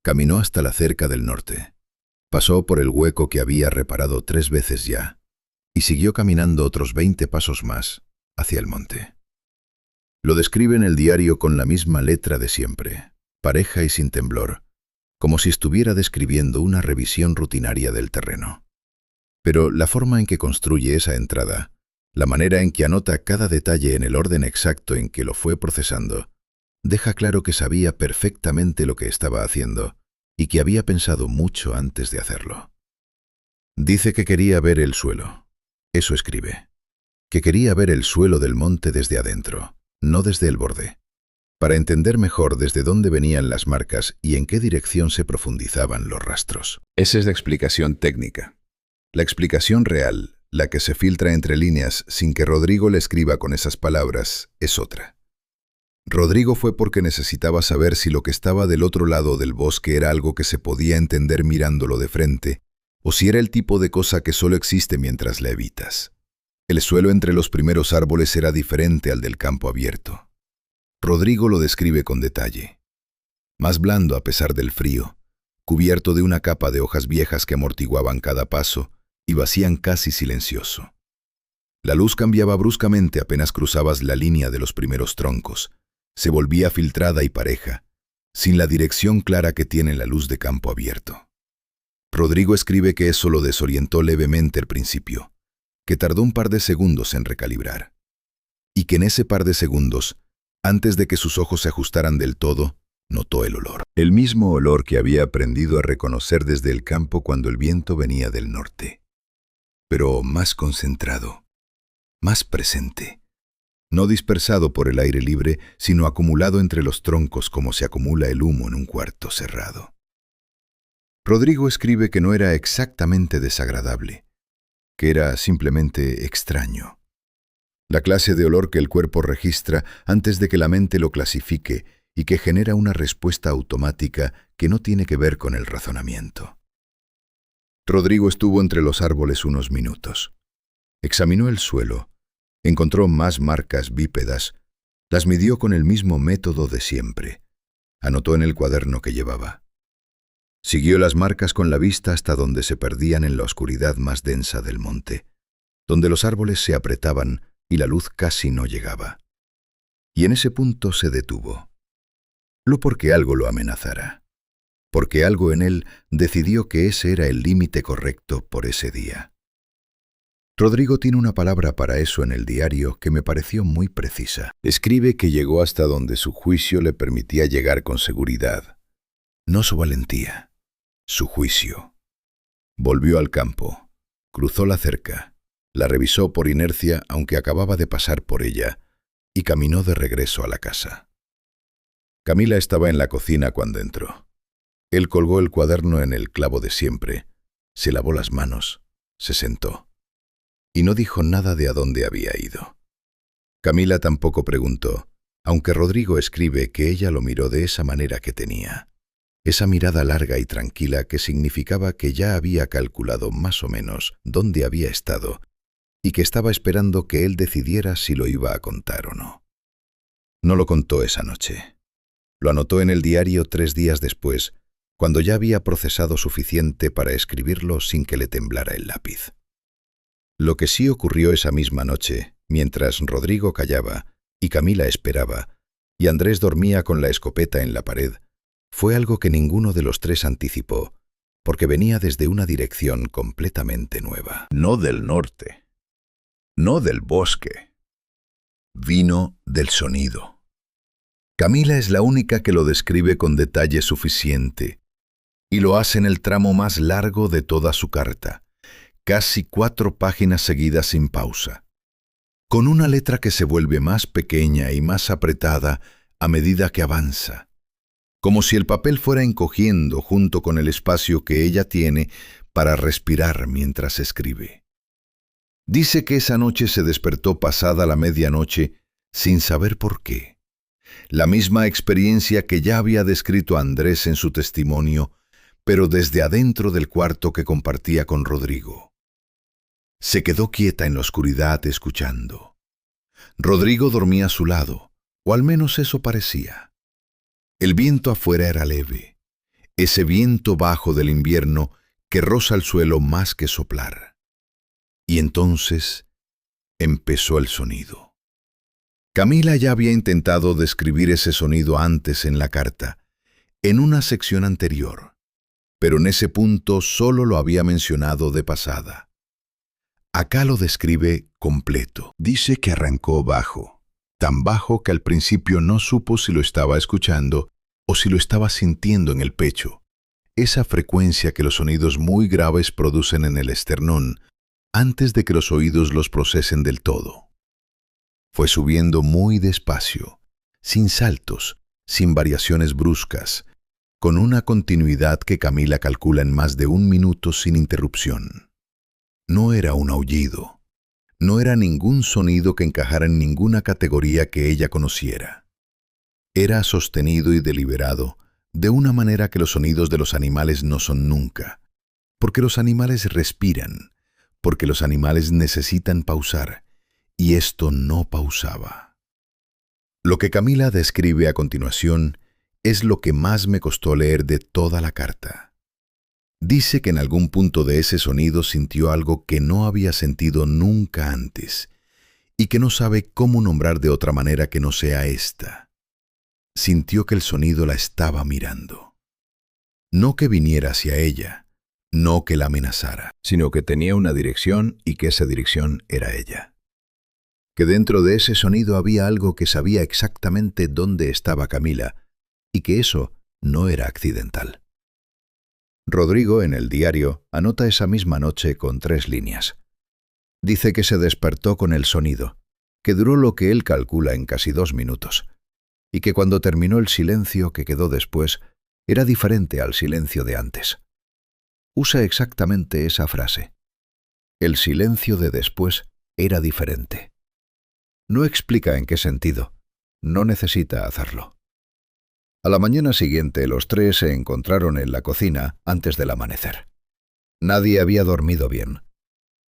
A: caminó hasta la cerca del norte. Pasó por el hueco que había reparado 3 veces ya y siguió caminando otros 20 pasos más hacia el monte. Lo describe en el diario con la misma letra de siempre, pareja y sin temblor, como si estuviera describiendo una revisión rutinaria del terreno. Pero la forma en que construye esa entrada, la manera en que anota cada detalle en el orden exacto en que lo fue procesando, deja claro que sabía perfectamente lo que estaba haciendo y que había pensado mucho antes de hacerlo. Dice que quería ver el suelo. Eso escribe. Que quería ver el suelo del monte desde adentro, no desde el borde, para entender mejor desde dónde venían las marcas y en qué dirección se profundizaban los rastros. Esa es la explicación técnica. La explicación real, la que se filtra entre líneas sin que Rodrigo le escriba con esas palabras, es otra. Rodrigo fue porque necesitaba saber si lo que estaba del otro lado del bosque era algo que se podía entender mirándolo de frente, o si era el tipo de cosa que solo existe mientras la evitas. El suelo entre los primeros árboles era diferente al del campo abierto. Rodrigo lo describe con detalle. Más blando a pesar del frío, cubierto de una capa de hojas viejas que amortiguaban cada paso y vacían casi silencioso. La luz cambiaba bruscamente apenas cruzabas la línea de los primeros troncos. Se volvía filtrada y pareja, sin la dirección clara que tiene la luz de campo abierto. Rodrigo escribe que eso lo desorientó levemente al principio, que tardó un par de segundos en recalibrar, y que en ese par de segundos, antes de que sus ojos se ajustaran del todo, notó el olor. El mismo olor que había aprendido a reconocer desde el campo cuando el viento venía del norte, pero más concentrado, más presente. No dispersado por el aire libre, sino acumulado entre los troncos como se acumula el humo en un cuarto cerrado. Rodrigo escribe que no era exactamente desagradable, que era simplemente extraño. La clase de olor que el cuerpo registra antes de que la mente lo clasifique y que genera una respuesta automática que no tiene que ver con el razonamiento. Rodrigo estuvo entre los árboles unos minutos. Examinó el suelo. Encontró más marcas bípedas, las midió con el mismo método de siempre. Anotó en el cuaderno que llevaba. Siguió las marcas con la vista hasta donde se perdían en la oscuridad más densa del monte, donde los árboles se apretaban y la luz casi no llegaba. Y en ese punto se detuvo. No porque algo lo amenazara, porque algo en él decidió que ese era el límite correcto por ese día. Rodrigo tiene una palabra para eso en el diario que me pareció muy precisa. Escribe que llegó hasta donde su juicio le permitía llegar con seguridad. No su valentía, su juicio. Volvió al campo, cruzó la cerca, la revisó por inercia aunque acababa de pasar por ella, y caminó de regreso a la casa. Camila estaba en la cocina cuando entró. Él colgó el cuaderno en el clavo de siempre, se lavó las manos, se sentó. Y no dijo nada de a dónde había ido. Camila tampoco preguntó, aunque Rodrigo escribe que ella lo miró de esa manera que tenía, esa mirada larga y tranquila que significaba que ya había calculado más o menos dónde había estado y que estaba esperando que él decidiera si lo iba a contar o no. No lo contó esa noche. Lo anotó en el diario 3 días después, cuando ya había procesado suficiente para escribirlo sin que le temblara el lápiz. Lo que sí ocurrió esa misma noche, mientras Rodrigo callaba y Camila esperaba, y Andrés dormía con la escopeta en la pared, fue algo que ninguno de los tres anticipó, porque venía desde una dirección completamente nueva.
B: No del norte, no del bosque. Vino del sonido. Camila es la única que lo describe con detalle suficiente, y lo hace en el tramo más largo de toda su carta, casi 4 páginas seguidas sin pausa, con una letra que se vuelve más pequeña y más apretada a medida que avanza, como si el papel fuera encogiendo junto con el espacio que ella tiene para respirar mientras escribe. Dice que esa noche se despertó pasada la medianoche sin saber por qué. La misma experiencia que ya había descrito Andrés en su testimonio, pero desde adentro del cuarto que compartía con Rodrigo. Se quedó quieta en la oscuridad escuchando. Rodrigo dormía a su lado, o al menos eso parecía. El viento afuera era leve, ese viento bajo del invierno que roza el suelo más que soplar. Y entonces empezó el sonido. Camila ya había intentado describir ese sonido antes en la carta, en una sección anterior, pero en ese punto solo lo había mencionado de pasada. Acá lo describe completo. Dice que arrancó bajo, tan bajo que al principio no supo si lo estaba escuchando o si lo estaba sintiendo en el pecho, esa frecuencia que los sonidos muy graves producen en el esternón antes de que los oídos los procesen del todo. Fue subiendo muy despacio, sin saltos, sin variaciones bruscas, con una continuidad que Camila calcula en más de 1 minuto sin interrupción. No era un aullido, no era ningún sonido que encajara en ninguna categoría que ella conociera. Era sostenido y deliberado, de una manera que los sonidos de los animales no son nunca, porque los animales respiran, porque los animales necesitan pausar, y esto no pausaba. Lo que Camila describe a continuación es lo que más me costó leer de toda la carta. Dice que en algún punto de ese sonido sintió algo que no había sentido nunca antes, y que no sabe cómo nombrar de otra manera que no sea esta. Sintió que el sonido la estaba mirando. No que viniera hacia ella, no que la amenazara, sino que tenía una dirección y que esa dirección era ella. Que dentro de ese sonido había algo que sabía exactamente dónde estaba Camila y que eso no era accidental. Rodrigo, en el diario, anota esa misma noche con 3 líneas. Dice que se despertó con el sonido, que duró lo que él calcula en casi 2 minutos, y que cuando terminó el silencio que quedó después era diferente al silencio de antes. Usa exactamente esa frase. El silencio de después era diferente. No explica en qué sentido, no necesita hacerlo. A la mañana siguiente los 3 se encontraron en la cocina antes del amanecer. Nadie había dormido bien.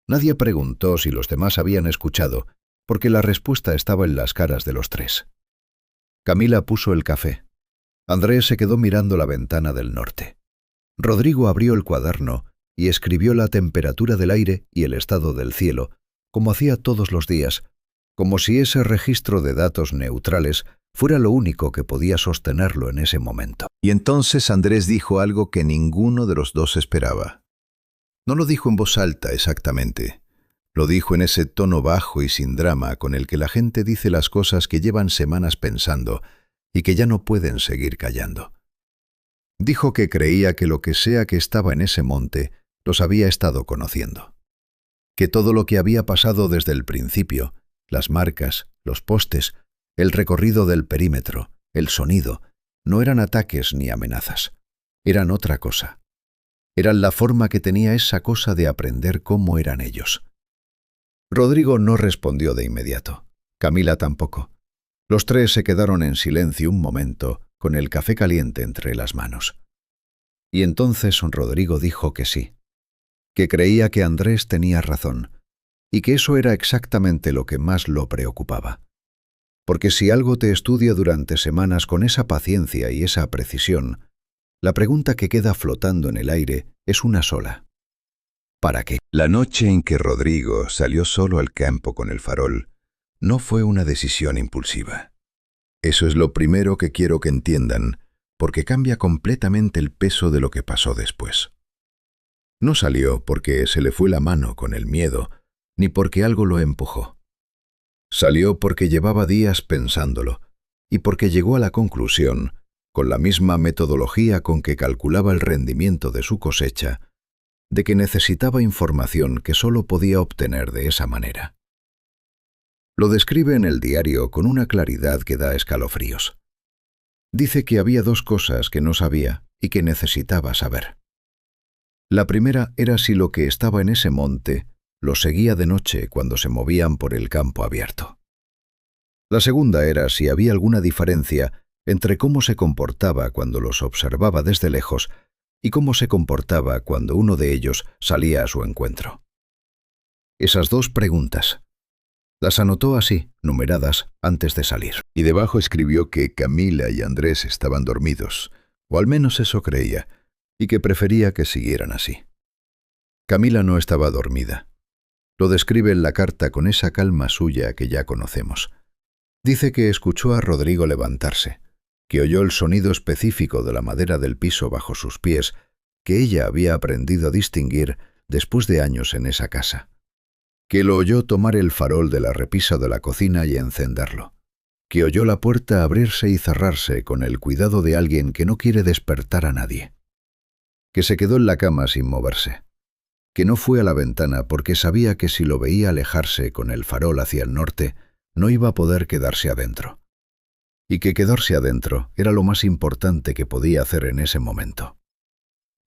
B: Nadie preguntó si los demás habían escuchado, porque la respuesta estaba en las caras de los 3. Camila puso el café. Andrés se quedó mirando la ventana del norte. Rodrigo abrió el cuaderno y escribió la temperatura del aire y el estado del cielo, como hacía todos los días, como si ese registro de datos neutrales fuera lo único que podía sostenerlo en ese momento. Y entonces Andrés dijo algo que ninguno de los dos esperaba. No lo dijo en voz alta exactamente. Lo dijo en ese tono bajo y sin drama con el que la gente dice las cosas que llevan semanas pensando y que ya no pueden seguir callando. Dijo que creía que lo que sea que estaba en ese monte los había estado conociendo. Que todo lo que había pasado desde el principio, las marcas, los postes, el recorrido del perímetro, el sonido, no eran ataques ni amenazas. Eran otra cosa. Eran la forma que tenía esa cosa de aprender cómo eran ellos. Rodrigo no respondió de inmediato. Camila tampoco. Los 3 se quedaron en silencio un momento, con el café caliente entre las manos. Y entonces Rodrigo dijo que sí, que creía que Andrés tenía razón, y que eso era exactamente lo que más lo preocupaba. Porque si algo te estudia durante semanas con esa paciencia y esa precisión, la pregunta que queda flotando en el aire es una sola. ¿Para qué?
A: La noche en que Rodrigo salió solo al campo con el farol no fue una decisión impulsiva. Eso es lo primero que quiero que entiendan, porque cambia completamente el peso de lo que pasó después. No salió porque se le fue la mano con el miedo, ni porque algo lo empujó. Salió porque llevaba días pensándolo, y porque llegó a la conclusión, con la misma metodología con que calculaba el rendimiento de su cosecha, de que necesitaba información que solo podía obtener de esa manera. Lo describe en el diario con una claridad que da escalofríos. Dice que había dos cosas que no sabía y que necesitaba saber. La primera era si lo que estaba en ese monte lo seguía de noche cuando se movían por el campo abierto. La segunda era si había alguna diferencia entre cómo se comportaba cuando los observaba desde lejos y cómo se comportaba cuando uno de ellos salía a su encuentro. Esas dos preguntas las anotó así, numeradas, antes de salir. Y debajo escribió que Camila y Andrés estaban dormidos, o al menos eso creía, y que prefería que siguieran así. Camila no estaba dormida. Lo describe en la carta con esa calma suya que ya conocemos. Dice que escuchó a Rodrigo levantarse, que oyó el sonido específico de la madera del piso bajo sus pies, que ella había aprendido a distinguir después de años en esa casa, que lo oyó tomar el farol de la repisa de la cocina y encenderlo, que oyó la puerta abrirse y cerrarse con el cuidado de alguien que no quiere despertar a nadie, que se quedó en la cama sin moverse, que no fue a la ventana porque sabía que si lo veía alejarse con el farol hacia el norte, no iba a poder quedarse adentro, y que quedarse adentro era lo más importante que podía hacer en ese momento,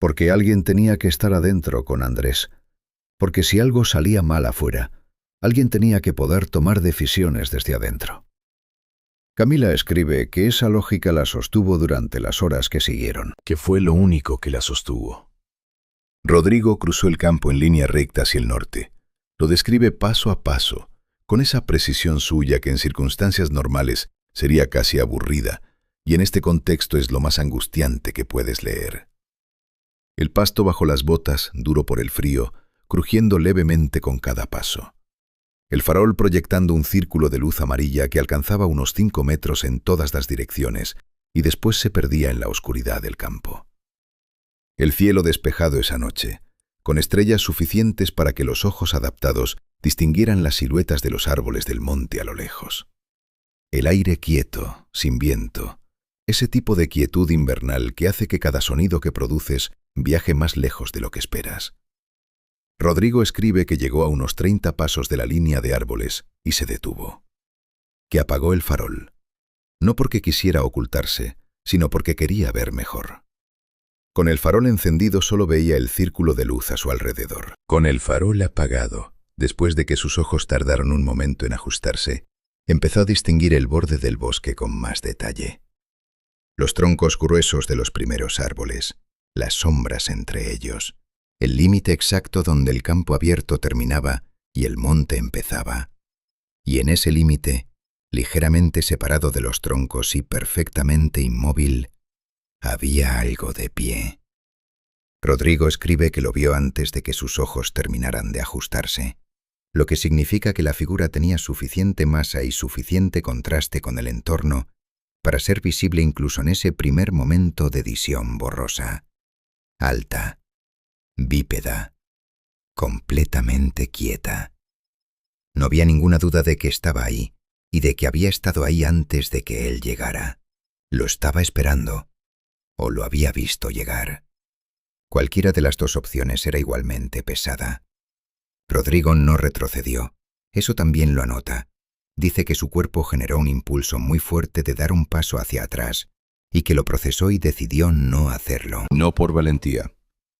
A: porque alguien tenía que estar adentro con Andrés, porque si algo salía mal afuera, alguien tenía que poder tomar decisiones desde adentro. Camila escribe que esa lógica la sostuvo durante las horas que siguieron, que fue lo único que la sostuvo. Rodrigo cruzó el campo en línea recta hacia el norte. Lo describe paso a paso, con esa precisión suya que en circunstancias normales sería casi aburrida, y en este contexto es lo más angustiante que puedes leer. El pasto bajo las botas, duro por el frío, crujiendo levemente con cada paso. El farol proyectando un círculo de luz amarilla que alcanzaba unos 5 metros en todas las direcciones y después se perdía en la oscuridad del campo. El cielo despejado esa noche, con estrellas suficientes para que los ojos adaptados distinguieran las siluetas de los árboles del monte a lo lejos. El aire quieto, sin viento, ese tipo de quietud invernal que hace que cada sonido que produces viaje más lejos de lo que esperas. Rodrigo escribe que llegó a unos 30 pasos de la línea de árboles y se detuvo. Que apagó el farol, no porque quisiera ocultarse, sino porque quería ver mejor. Con el farol encendido solo veía el círculo de luz a su alrededor. Con el farol apagado, después de que sus ojos tardaron un momento en ajustarse, empezó a distinguir el borde del bosque con más detalle. Los troncos gruesos de los primeros árboles, las sombras entre ellos, el límite exacto donde el campo abierto terminaba y el monte empezaba. Y en ese límite, ligeramente separado de los troncos y perfectamente inmóvil, había algo de pie. Rodrigo escribe que lo vio antes de que sus ojos terminaran de ajustarse, lo que significa que la figura tenía suficiente masa y suficiente contraste con el entorno para ser visible incluso en ese primer momento de visión borrosa. Alta, bípeda, completamente quieta. No había ninguna duda de que estaba ahí y de que había estado ahí antes de que él llegara. Lo estaba esperando o lo había visto llegar. Cualquiera de las dos opciones era igualmente pesada. Rodrigo no retrocedió. Eso también lo anota. Dice que su cuerpo generó un impulso muy fuerte de dar un paso hacia atrás y que lo procesó y decidió no hacerlo. No por valentía,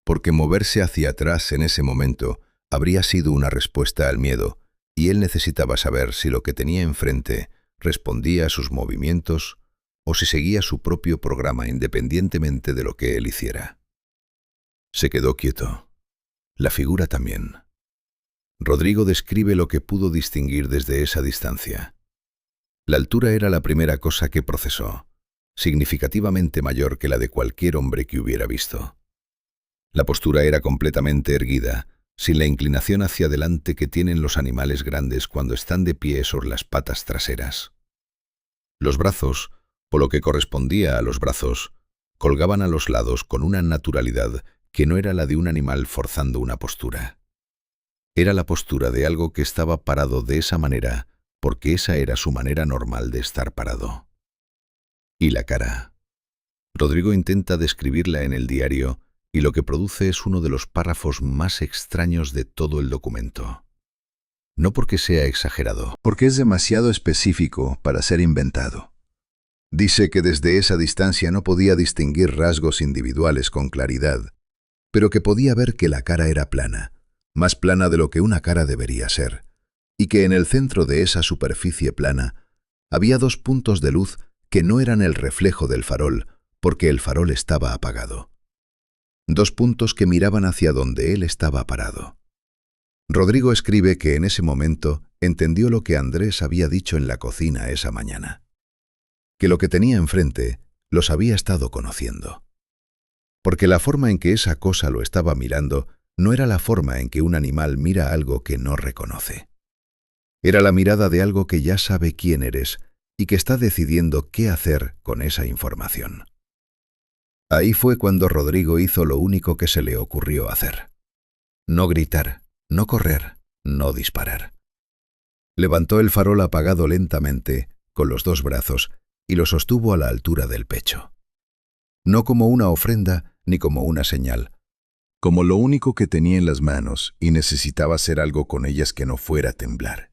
A: porque moverse hacia atrás en ese momento habría sido una respuesta al miedo, y él necesitaba saber si lo que tenía enfrente respondía a sus movimientos o si seguía su propio programa independientemente de lo que él hiciera. Se quedó quieto. La figura también. Rodrigo describe lo que pudo distinguir desde esa distancia. La altura era la primera cosa que procesó, significativamente mayor que la de cualquier hombre que hubiera visto. La postura era completamente erguida, sin la inclinación hacia adelante que tienen los animales grandes cuando están de pie sobre las patas traseras. Los brazos, o lo que correspondía a los brazos, colgaban a los lados con una naturalidad que no era la de un animal forzando una postura. Era la postura de algo que estaba parado de esa manera, porque esa era su manera normal de estar parado. Y la cara. Rodrigo intenta describirla en el diario y lo que produce es uno de los párrafos más extraños de todo el documento. No porque sea exagerado.
B: Porque es demasiado específico para ser inventado. Dice que desde esa distancia no podía distinguir rasgos individuales con claridad, pero que podía ver que la cara era plana, más plana de lo que una cara debería ser, y que en el centro de esa superficie plana había dos puntos de luz que no eran el reflejo del farol, porque el farol estaba apagado. Dos puntos que miraban hacia donde él estaba parado. Rodrigo escribe que en ese momento entendió lo que Andrés había dicho en la cocina esa mañana, que lo que tenía enfrente los había estado conociendo. Porque la forma en que esa cosa lo estaba mirando no era la forma en que un animal mira algo que no reconoce. Era la mirada de algo que ya sabe quién eres y que está decidiendo qué hacer con esa información. Ahí fue cuando Rodrigo hizo lo único que se le ocurrió hacer. No gritar, no correr, no disparar. Levantó el farol apagado lentamente, con los dos brazos, y lo sostuvo a la altura del pecho. No como una ofrenda ni como una señal, como lo único que tenía en las manos y necesitaba hacer algo con ellas que no fuera temblar.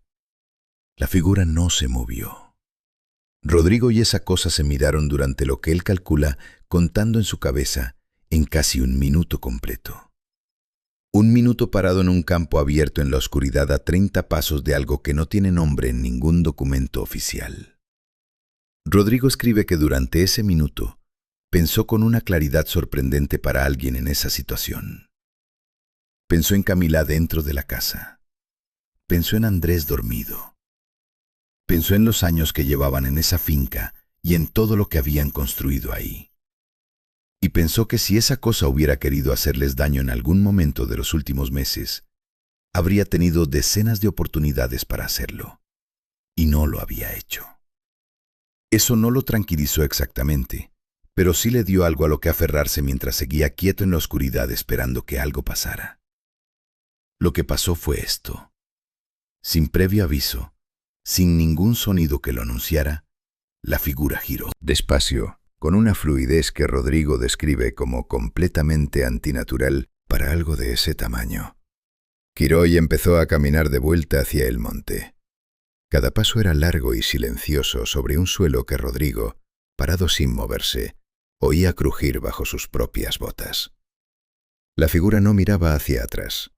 B: La figura no se movió. Rodrigo y esa cosa se miraron durante lo que él calcula, contando en su cabeza, en casi un minuto completo. Un minuto parado en un campo abierto en la oscuridad a 30 pasos de algo que no tiene nombre en ningún documento oficial. Rodrigo escribe que durante ese minuto pensó con una claridad sorprendente para alguien en esa situación. Pensó en Camila dentro de la casa. Pensó en Andrés dormido. Pensó en los años que llevaban en esa finca y en todo lo que habían construido ahí. Y pensó que si esa cosa hubiera querido hacerles daño en algún momento de los últimos meses, habría tenido decenas de oportunidades para hacerlo. Y no lo había hecho. Eso no lo tranquilizó exactamente, pero sí le dio algo a lo que aferrarse mientras seguía quieto en la oscuridad esperando que algo pasara. Lo que pasó fue esto. Sin previo aviso, sin ningún sonido que lo anunciara, la figura giró. Despacio, con una fluidez que Rodrigo describe como completamente antinatural para algo de ese tamaño. Giró y empezó a caminar de vuelta hacia el monte. Cada paso era largo y silencioso sobre un suelo que Rodrigo, parado sin moverse, oía crujir bajo sus propias botas. La figura no miraba hacia atrás.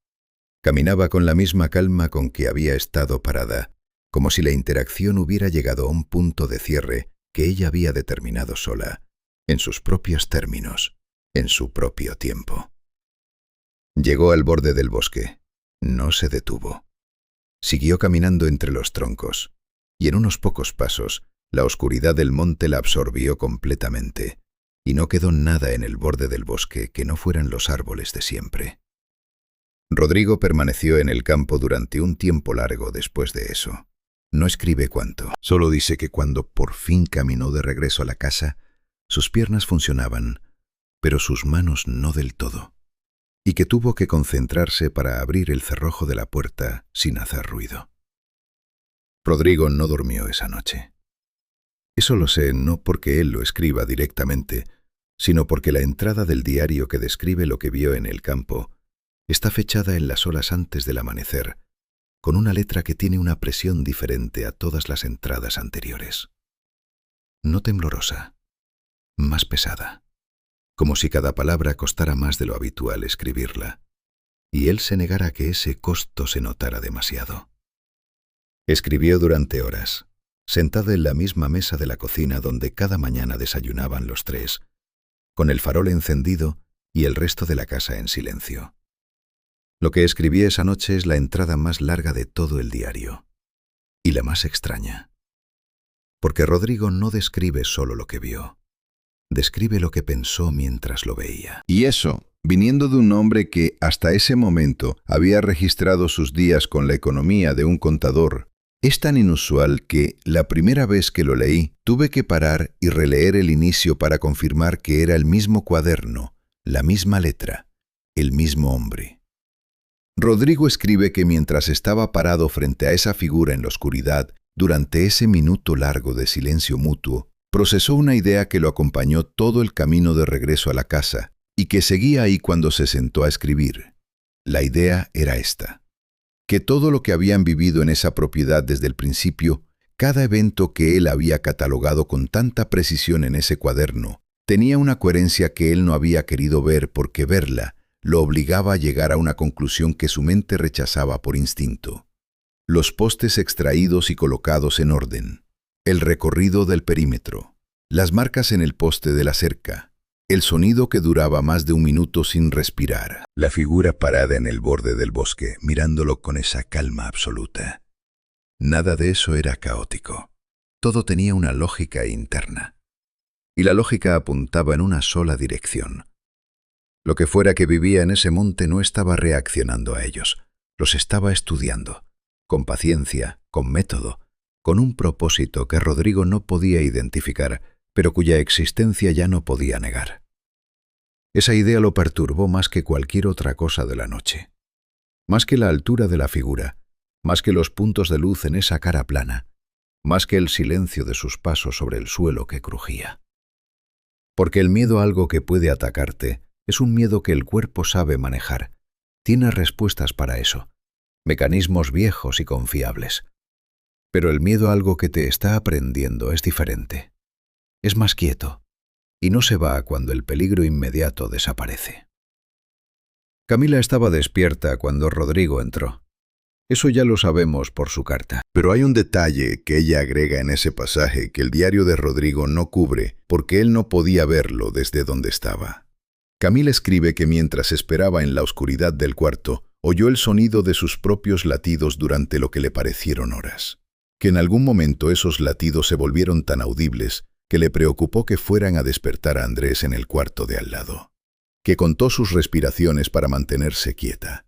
B: Caminaba con la misma calma con que había estado parada, como si la interacción hubiera llegado a un punto de cierre que ella había determinado sola, en sus propios términos, en su propio tiempo. Llegó al borde del bosque. No se detuvo. Siguió caminando entre los troncos, y en unos pocos pasos, la oscuridad del monte la absorbió completamente, y no quedó nada en el borde del bosque que no fueran los árboles de siempre. Rodrigo permaneció en el campo durante un tiempo largo después de eso. No escribe cuánto, solo dice que cuando por fin caminó de regreso a la casa, sus piernas funcionaban, pero sus manos no del todo, y que tuvo que concentrarse para abrir el cerrojo de la puerta sin hacer ruido. Rodrigo no durmió esa noche. Eso lo sé no porque él lo escriba directamente, sino porque la entrada del diario que describe lo que vio en el campo está fechada en las horas antes del amanecer, con una letra que tiene una presión diferente a todas las entradas anteriores. No temblorosa, más pesada, como si cada palabra costara más de lo habitual escribirla, y él se negara a que ese costo se notara demasiado. Escribió durante horas, sentado en la misma mesa de la cocina donde cada mañana desayunaban los tres, con el farol encendido y el resto de la casa en silencio. Lo que escribí esa noche es la entrada más larga de todo el diario, y la más extraña, porque Rodrigo no describe solo lo que vio,
A: Describe lo que pensó mientras lo veía.
B: Y eso, viniendo de un hombre que hasta ese momento había registrado sus días con la economía de un contador, es tan inusual que, la primera vez que lo leí, tuve que parar y releer el inicio para confirmar que era el mismo cuaderno, la misma letra, el mismo hombre. Rodrigo escribe que mientras estaba parado frente a esa figura en la oscuridad, durante ese minuto largo de silencio mutuo, procesó una idea que lo acompañó todo el camino de regreso a la casa y que seguía ahí cuando se sentó a escribir. La idea era esta: que todo lo que habían vivido en esa propiedad desde el principio, cada evento que él había catalogado con tanta precisión en ese cuaderno, tenía una coherencia que él no había querido ver porque verla lo obligaba a llegar a una conclusión que su mente rechazaba por instinto. Los postes extraídos y colocados en orden, el recorrido del perímetro, las marcas en el poste de la cerca, el sonido que duraba más de un minuto sin respirar, la figura parada en el borde del bosque, mirándolo con esa calma absoluta. Nada de eso era caótico. Todo tenía una lógica interna. Y la lógica apuntaba en una sola dirección. Lo que fuera que vivía en ese monte no estaba reaccionando a ellos, los estaba estudiando, con paciencia, con método, con un propósito que Rodrigo no podía identificar, pero cuya existencia ya no podía negar. Esa idea lo perturbó más que cualquier otra cosa de la noche. Más que la altura de la figura, más que los puntos de luz en esa cara plana, más que el silencio de sus pasos sobre el suelo que crujía. Porque el miedo a algo que puede atacarte es un miedo que el cuerpo sabe manejar. Tiene respuestas para eso, mecanismos viejos y confiables. Pero el miedo a algo que te está aprendiendo es diferente. Es más quieto, y no se va cuando el peligro inmediato desaparece. Camila estaba despierta cuando Rodrigo entró. Eso ya lo sabemos por su carta. Pero hay un detalle que ella agrega en ese pasaje que el diario de Rodrigo no cubre porque él no podía verlo desde donde estaba. Camila escribe que mientras esperaba en la oscuridad del cuarto, oyó el sonido de sus propios latidos durante lo que le parecieron horas. Que en algún momento esos latidos se volvieron tan audibles que le preocupó que fueran a despertar a Andrés en el cuarto de al lado. Que contó sus respiraciones para mantenerse quieta.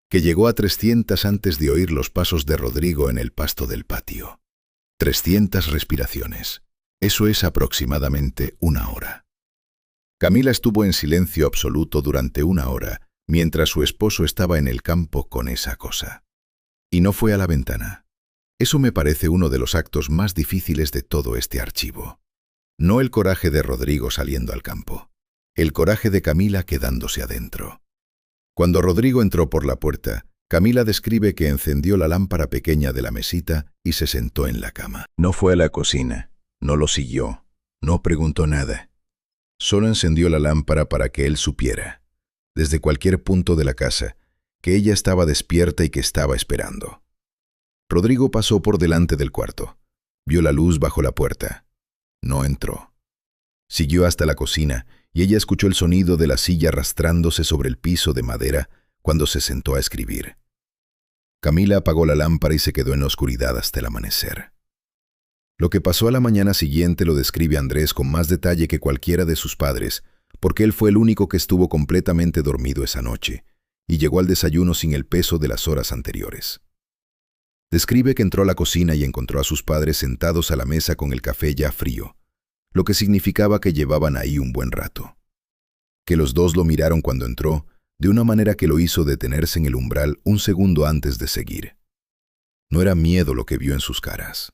B: Que llegó a 300 antes de oír los pasos de Rodrigo en el pasto del patio. 300 respiraciones. Eso es aproximadamente 1 hora. Camila estuvo en silencio absoluto durante 1 hora, mientras su esposo estaba en el campo con esa cosa. Y no fue a la ventana. Eso me parece uno de los actos más difíciles de todo este archivo. No el coraje de Rodrigo saliendo al campo, el coraje de Camila quedándose adentro. Cuando Rodrigo entró por la puerta, Camila describe que encendió la lámpara pequeña de la mesita y se sentó en la cama. No fue a la cocina, no lo siguió, no preguntó nada. Solo encendió la lámpara para que él supiera, desde cualquier punto de la casa, que ella estaba despierta y que estaba esperando. Rodrigo pasó por delante del cuarto, vio la luz bajo la puerta. No entró. Siguió hasta la cocina y ella escuchó el sonido de la silla arrastrándose sobre el piso de madera cuando se sentó a escribir. Camila apagó la lámpara y se quedó en la oscuridad hasta el amanecer. Lo que pasó a la mañana siguiente lo describe Andrés con más detalle que cualquiera de sus padres, porque él fue el único que estuvo completamente dormido esa noche y llegó al desayuno sin el peso de las horas anteriores. Describe que entró a la cocina y encontró a sus padres sentados a la mesa con el café ya frío, lo que significaba que llevaban ahí un buen rato. Que los dos lo miraron cuando entró, de una manera que lo hizo detenerse en el umbral un segundo antes de seguir. No era miedo lo que vio en sus caras.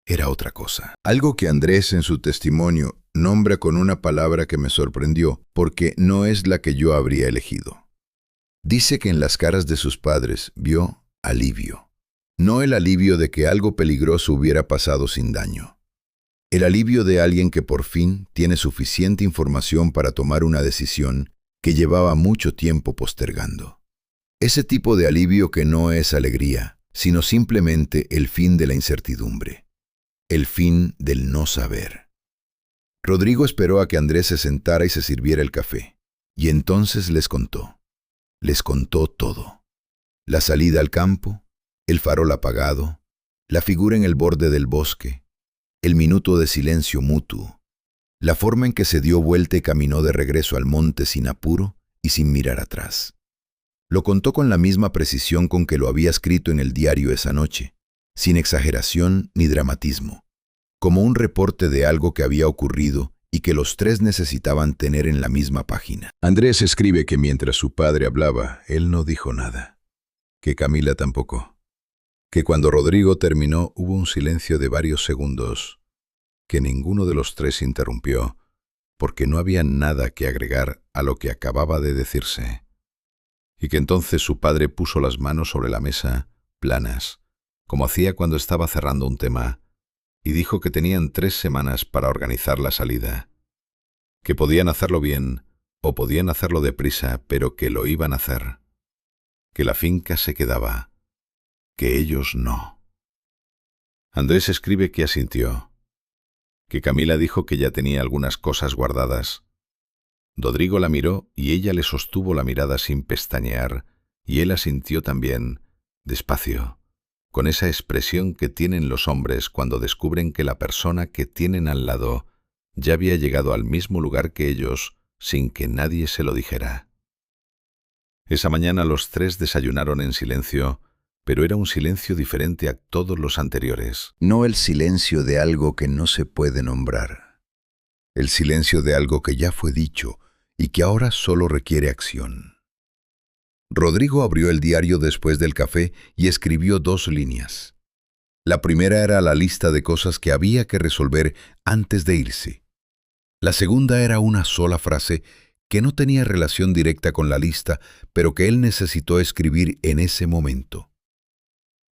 B: Era otra cosa. Algo que Andrés en su testimonio nombra con una palabra que me sorprendió, porque no es la que yo habría elegido. Dice que en las caras de sus padres vio alivio. No el alivio de que algo peligroso hubiera pasado sin daño. El alivio de alguien que por fin tiene suficiente información para tomar una decisión que llevaba mucho tiempo postergando. Ese tipo de alivio que no es alegría, sino simplemente el fin de la incertidumbre. El fin del no saber. Rodrigo esperó a que Andrés se sentara y se sirviera el café, y entonces les contó. Les contó todo. La salida al campo, el farol apagado, la figura en el borde del bosque, el minuto de silencio mutuo, La forma en que se dio vuelta y caminó de regreso al monte sin apuro y sin mirar atrás. Lo contó con la misma precisión con que lo había escrito en el diario esa noche, sin exageración ni dramatismo, como un reporte de algo que había ocurrido y que los tres necesitaban tener en la misma página.
A: Andrés escribe que mientras su padre hablaba, él no dijo nada, que Camila tampoco, que cuando Rodrigo terminó hubo un silencio de varios segundos, que ninguno de los tres interrumpió, porque no había nada que agregar a lo que acababa de decirse, y que entonces su padre puso las manos sobre la mesa, planas, como hacía cuando estaba cerrando un tema, y dijo que tenían 3 semanas para organizar la salida, que podían hacerlo bien o podían hacerlo deprisa, pero que lo iban a hacer, que la finca se quedaba, que ellos no. Andrés escribe que asintió, que Camila dijo que ya tenía algunas cosas guardadas. Rodrigo la miró y ella le sostuvo la mirada sin pestañear, y él asintió también, despacio, con esa expresión que tienen los hombres cuando descubren que la persona que tienen al lado ya había llegado al mismo lugar que ellos sin que nadie se lo dijera. Esa mañana los tres desayunaron en silencio, pero era un silencio diferente a todos los anteriores.
B: No el silencio de algo que no se puede nombrar. El silencio de algo que ya fue dicho y que ahora solo requiere acción. Rodrigo abrió el diario después del café y escribió 2 líneas. La primera era la lista de cosas que había que resolver antes de irse. La segunda era una sola frase que no tenía relación directa con la lista, pero que él necesitó escribir en ese momento.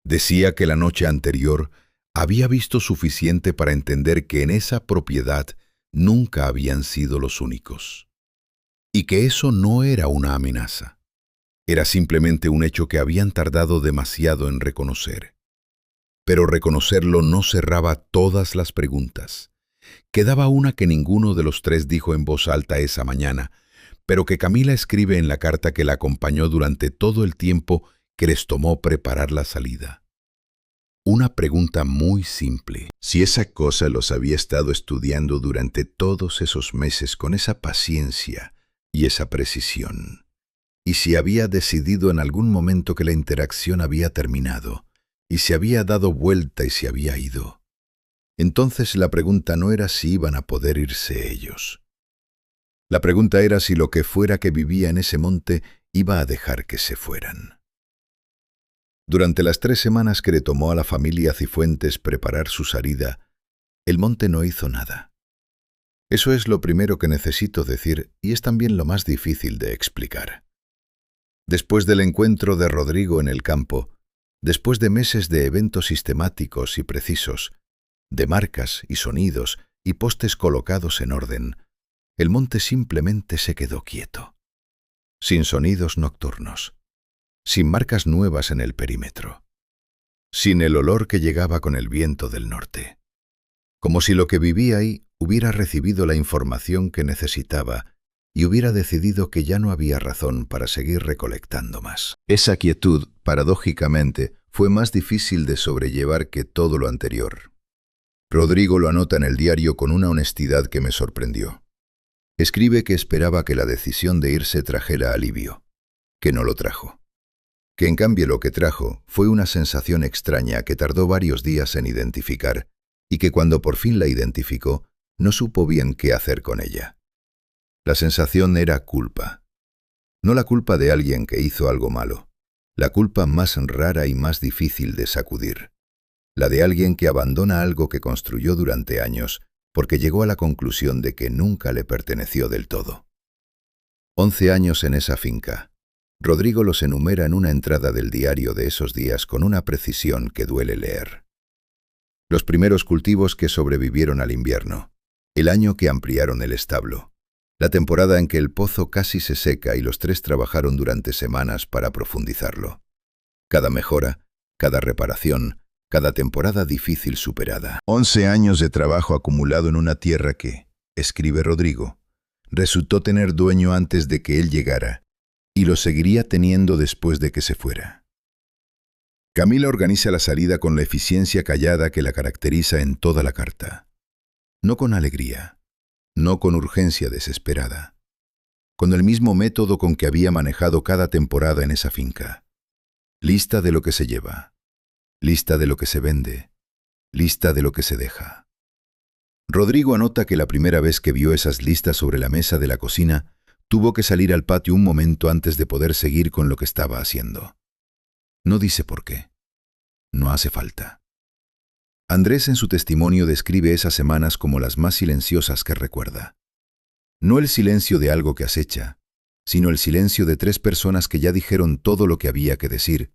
B: Decía que la noche anterior había visto suficiente para entender que en esa propiedad nunca habían sido los únicos. Y que eso no era una amenaza. Era simplemente un hecho que habían tardado demasiado en reconocer. Pero reconocerlo no cerraba todas las preguntas. Quedaba una que ninguno de los tres dijo en voz alta esa mañana, pero que Camila escribe en la carta que la acompañó durante todo el tiempo que les tomó preparar la salida. Una pregunta muy simple. Si esa cosa los había estado estudiando durante todos esos meses con esa paciencia y esa precisión, y si había decidido en algún momento que la interacción había terminado, y se había dado vuelta y se había ido, entonces la pregunta no era si iban a poder irse ellos. La pregunta era si lo que fuera que vivía en ese monte iba a dejar que se fueran. Durante las 3 semanas que le tomó a la familia Cifuentes preparar su salida, el monte no hizo nada. Eso es lo primero que necesito decir y es también lo más difícil de explicar. Después del encuentro de Rodrigo en el campo, después de meses de eventos sistemáticos y precisos, de marcas y sonidos y postes colocados en orden, el monte simplemente se quedó quieto, sin sonidos nocturnos, sin marcas nuevas en el perímetro, sin el olor que llegaba con el viento del norte, como si lo que vivía ahí hubiera recibido la información que necesitaba y hubiera decidido que ya no había razón para seguir recolectando más. Esa quietud, paradójicamente, fue más difícil de sobrellevar que todo lo anterior. Rodrigo lo anota en el diario con una honestidad que me sorprendió. Escribe que esperaba que la decisión de irse trajera alivio, que no lo trajo. Que en cambio lo que trajo fue una sensación extraña que tardó varios días en identificar y que cuando por fin la identificó, no supo bien qué hacer con ella. La sensación era culpa. No la culpa de alguien que hizo algo malo, la culpa más rara y más difícil de sacudir. La de alguien que abandona algo que construyó durante años porque llegó a la conclusión de que nunca le perteneció del todo. 11 años en esa finca. Rodrigo los enumera en una entrada del diario de esos días con una precisión que duele leer. Los primeros cultivos que sobrevivieron al invierno, el año que ampliaron el establo, la temporada en que el pozo casi se seca y los tres trabajaron durante semanas para profundizarlo. Cada mejora, cada reparación, cada temporada difícil superada. 11 años de trabajo acumulado en una tierra que, escribe Rodrigo, resultó tener dueño antes de que él llegara y lo seguiría teniendo después de que se fuera. Camila organiza la salida con la eficiencia callada que la caracteriza en toda la carta. No con alegría, no con urgencia desesperada, con el mismo método con que había manejado cada temporada en esa finca. Lista de lo que se lleva, lista de lo que se vende, lista de lo que se deja. Rodrigo anota que la primera vez que vio esas listas sobre la mesa de la cocina, tuvo que salir al patio un momento antes de poder seguir con lo que estaba haciendo. No dice por qué. No hace falta. Andrés en su testimonio describe esas semanas como las más silenciosas que recuerda. No el silencio de algo que acecha, sino el silencio de 3 personas que ya dijeron todo lo que había que decir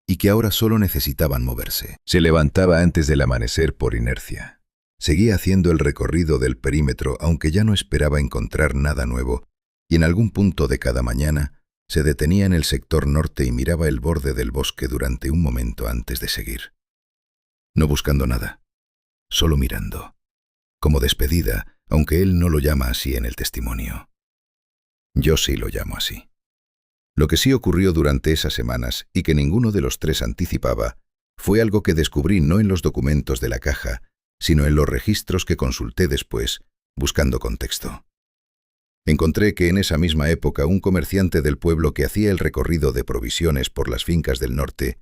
B: y que ahora solo necesitaban moverse. Se levantaba antes del amanecer por inercia. Seguía haciendo el recorrido del perímetro aunque ya no esperaba encontrar nada nuevo y en algún punto de cada mañana se detenía en el sector norte y miraba el borde del bosque durante un momento antes de seguir. No buscando nada, solo mirando, como despedida, aunque él no lo llama así en el testimonio. Yo sí lo llamo así. Lo que sí ocurrió durante esas semanas y que ninguno de los 3 anticipaba, fue algo que descubrí no en los documentos de la caja, sino en los registros que consulté después, buscando contexto. Encontré que en esa misma época un comerciante del pueblo que hacía el recorrido de provisiones por las fincas del norte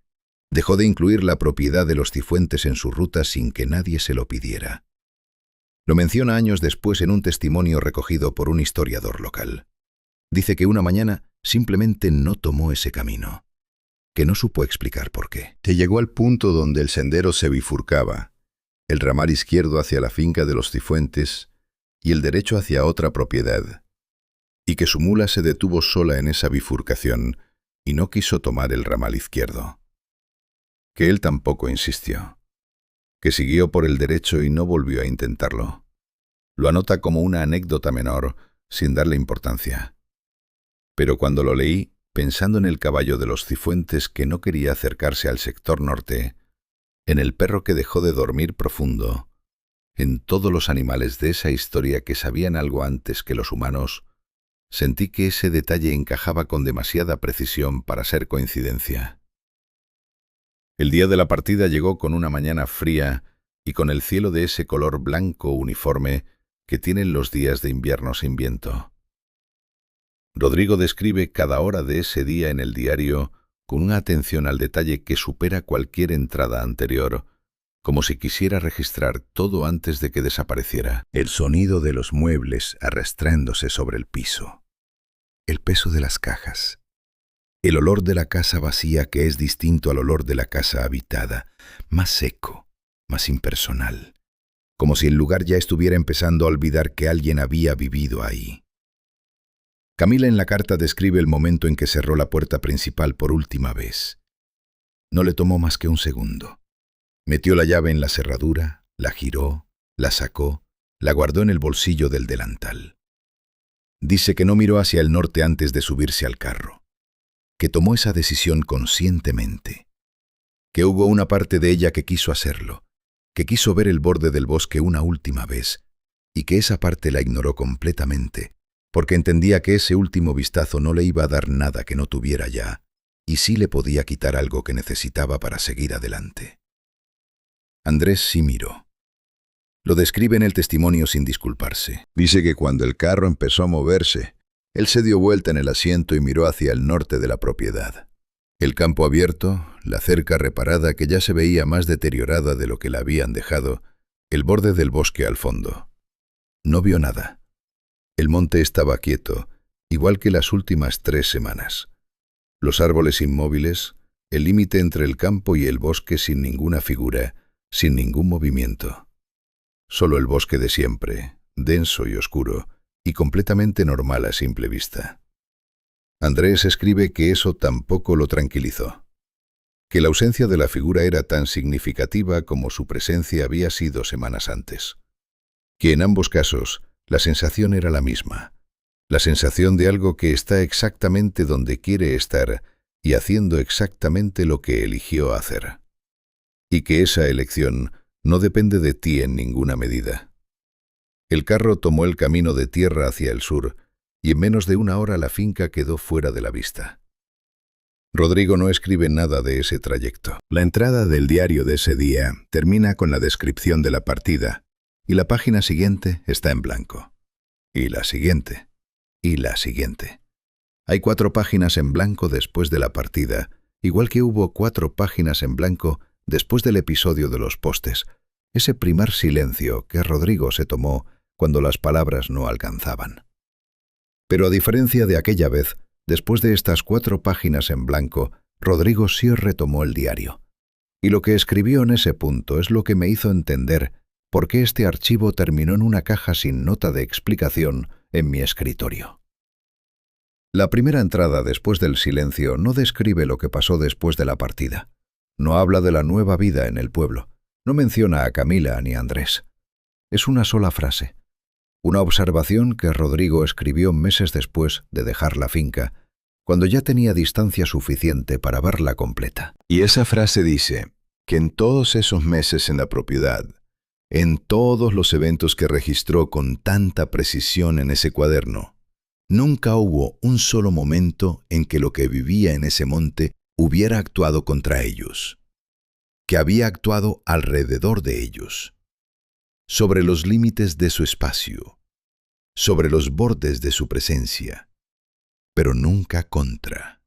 B: dejó de incluir la propiedad de los Cifuentes en su ruta sin que nadie se lo pidiera. Lo menciona años después en un testimonio recogido por un historiador local. Dice que una mañana simplemente no tomó ese camino, que no supo explicar por qué.
C: Se llegó al punto donde el sendero se bifurcaba, el ramal izquierdo hacia la finca de los Cifuentes y el derecho hacia otra propiedad, y que su mula se detuvo sola en esa bifurcación y no quiso tomar el ramal izquierdo. Que él tampoco insistió, que siguió por el derecho y no volvió a intentarlo. Lo anota como una anécdota menor, sin darle importancia. Pero cuando lo leí, pensando en el caballo de los Cifuentes que no quería acercarse al sector norte, en el perro que dejó de dormir profundo, en todos los animales de esa historia que sabían algo antes que los humanos, sentí que ese detalle encajaba con demasiada precisión para ser coincidencia. El día de la partida llegó con una mañana fría y con el cielo de ese color blanco uniforme que tienen los días de invierno sin viento. Rodrigo describe cada hora de ese día en el diario con una atención al detalle que supera cualquier entrada anterior, como si quisiera registrar todo antes de que desapareciera. El sonido de los muebles arrastrándose sobre el piso, el peso de las cajas, el olor de la casa vacía que es distinto al olor de la casa habitada, más seco, más impersonal, como si el lugar ya estuviera empezando a olvidar que alguien había vivido ahí. Camila en la carta describe el momento en que cerró la puerta principal por última vez. No le tomó más que un segundo. Metió la llave en la cerradura, la giró, la sacó, la guardó en el bolsillo del delantal. Dice que no miró hacia el norte antes de subirse al carro, que tomó esa decisión conscientemente, que hubo una parte de ella que quiso hacerlo, que quiso ver el borde del bosque una última vez, y que esa parte la ignoró completamente, porque entendía que ese último vistazo no le iba a dar nada que no tuviera ya, y sí le podía quitar algo que necesitaba para seguir adelante. Andrés sí miró. Lo describe en el testimonio sin disculparse. Dice que cuando el carro empezó a moverse, él se dio vuelta en el asiento y miró hacia el norte de la propiedad. El campo abierto, la cerca reparada que ya se veía más deteriorada de lo que la habían dejado, el borde del bosque al fondo. No vio nada. El monte estaba quieto, igual que las últimas 3 semanas. Los árboles inmóviles, el límite entre el campo y el bosque sin ninguna figura, sin ningún movimiento. Solo el bosque de siempre, denso y oscuro, y completamente normal a simple vista. Andrés escribe que eso tampoco lo tranquilizó, que la ausencia de la figura era tan significativa como su presencia había sido semanas antes, que en ambos casos la sensación era la misma, la sensación de algo que está exactamente donde quiere estar y haciendo exactamente lo que eligió hacer, y que esa elección no depende de ti en ninguna medida. El carro tomó el camino de tierra hacia el sur, y en menos de 1 hora la finca quedó fuera de la vista. Rodrigo no escribe nada de ese trayecto. La entrada del diario de ese día termina con la descripción de la partida, y la página siguiente está en blanco.
B: Y la siguiente. Y la siguiente. Hay 4 páginas en blanco después de la partida, igual que hubo 4 páginas en blanco después del episodio de los postes, ese primer silencio que Rodrigo se tomó cuando las palabras no alcanzaban. Pero a diferencia de aquella vez, después de estas 4 páginas en blanco, Rodrigo sí retomó el diario. Y lo que escribió en ese punto es lo que me hizo entender por qué este archivo terminó en una caja sin nota de explicación en mi escritorio. La primera entrada después del silencio no describe lo que pasó después de la partida. No habla de la nueva vida en el pueblo. No menciona a Camila ni a Andrés. Es una sola frase. Una observación que Rodrigo escribió meses después de dejar la finca, cuando ya tenía distancia suficiente para verla completa.
C: Y esa frase dice que en todos esos meses en la propiedad, en todos los eventos que registró con tanta precisión en ese cuaderno, nunca hubo un solo momento en que lo que vivía en ese monte hubiera actuado contra ellos, que había actuado alrededor de ellos, sobre los límites de su espacio, sobre los bordes de su presencia, pero nunca contra.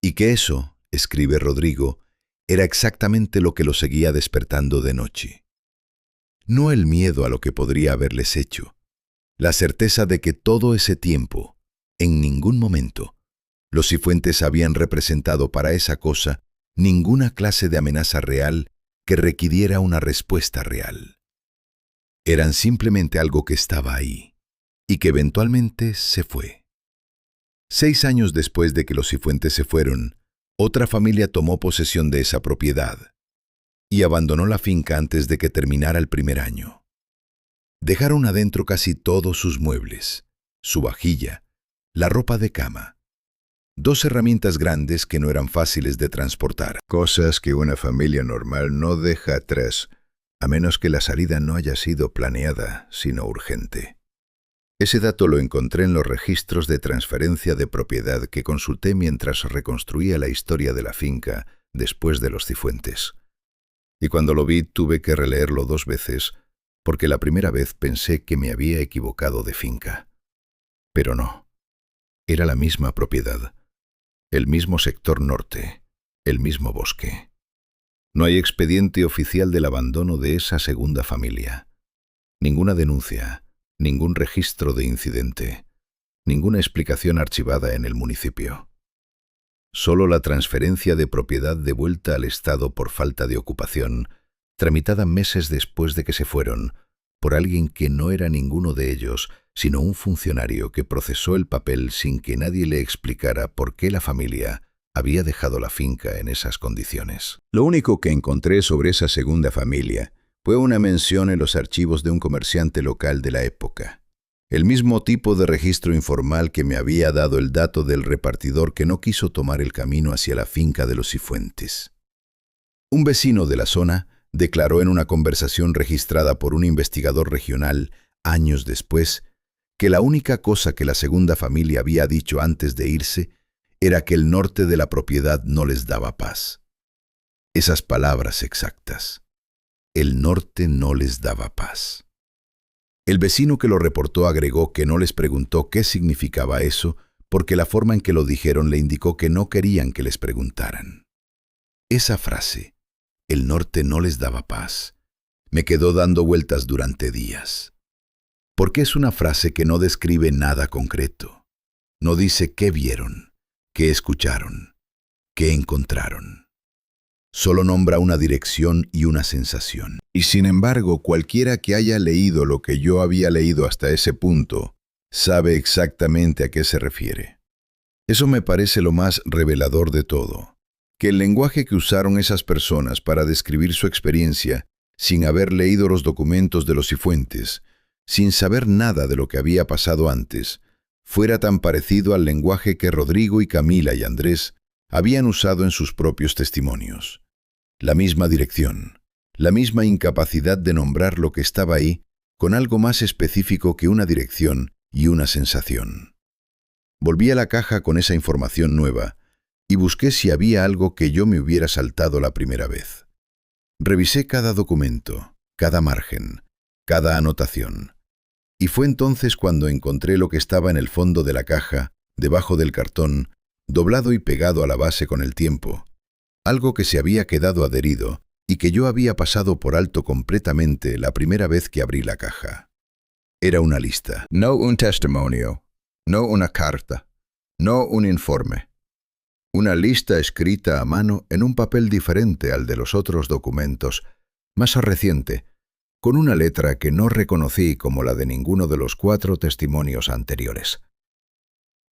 C: Y que eso, escribe Rodrigo, era exactamente lo que lo seguía despertando de noche. No el miedo a lo que podría haberles hecho, la certeza de que todo ese tiempo, en ningún momento, los Cifuentes habían representado para esa cosa ninguna clase de amenaza real que requiriera una respuesta real. Eran simplemente algo que estaba ahí y que eventualmente se fue. 6 años después de que los Cifuentes se fueron, otra familia tomó posesión de esa propiedad y abandonó la finca antes de que terminara el primer año. Dejaron adentro casi todos sus muebles, su vajilla, la ropa de cama, 2 herramientas grandes que no eran fáciles de transportar. Cosas que una familia normal no deja atrás, a menos que la salida no haya sido planeada, sino urgente. Ese dato lo encontré en los registros de transferencia de propiedad que consulté mientras reconstruía la historia de la finca después de los Cifuentes. Y cuando lo vi tuve que releerlo 2 veces, porque la primera vez pensé que me había equivocado de finca. Pero no. Era la misma propiedad, el mismo sector norte, el mismo bosque. No hay expediente oficial del abandono de esa segunda familia. Ninguna denuncia, ningún registro de incidente, ninguna explicación archivada en el municipio. Solo la transferencia de propiedad devuelta al Estado por falta de ocupación, tramitada meses después de que se fueron, por alguien que no era ninguno de ellos, sino un funcionario que procesó el papel sin que nadie le explicara por qué la familia había dejado la finca en esas condiciones. Lo único que encontré sobre esa segunda familia fue una mención en los archivos de un comerciante local de la época. El mismo tipo de registro informal que me había dado el dato del repartidor que no quiso tomar el camino hacia la finca de los Cifuentes. Un vecino de la zona declaró en una conversación registrada por un investigador regional años después que la única cosa que la segunda familia había dicho antes de irse era que el norte de la propiedad no les daba paz. Esas palabras exactas. El norte no les daba paz. El vecino que lo reportó agregó que no les preguntó qué significaba eso, porque la forma en que lo dijeron le indicó que no querían que les preguntaran. Esa frase, el norte no les daba paz, me quedó dando vueltas durante días. Porque es una frase que no describe nada concreto. No dice qué vieron, qué escucharon, qué encontraron. Solo nombra una dirección y una sensación. Y sin embargo, cualquiera que haya leído lo que yo había leído hasta ese punto, sabe exactamente a qué se refiere. Eso me parece lo más revelador de todo, que el lenguaje que usaron esas personas para describir su experiencia, sin haber leído los documentos de los Cifuentes, sin saber nada de lo que había pasado antes, fuera tan parecido al lenguaje que Rodrigo y Camila y Andrés habían usado en sus propios testimonios. La misma dirección, la misma incapacidad de nombrar lo que estaba ahí con algo más específico que una dirección y una sensación. Volví a la caja con esa información nueva y busqué si había algo que yo me hubiera saltado la primera vez. Revisé cada documento, cada margen, cada anotación. Y fue entonces cuando encontré lo que estaba en el fondo de la caja, debajo del cartón, doblado y pegado a la base con el tiempo, algo que se había quedado adherido y que yo había pasado por alto completamente la primera vez que abrí la caja. Era una lista.
B: No un testimonio, no una carta, no un informe. Una lista escrita a mano en un papel diferente al de los otros documentos, más reciente, con una letra que no reconocí como la de ninguno de los 4 testimonios anteriores.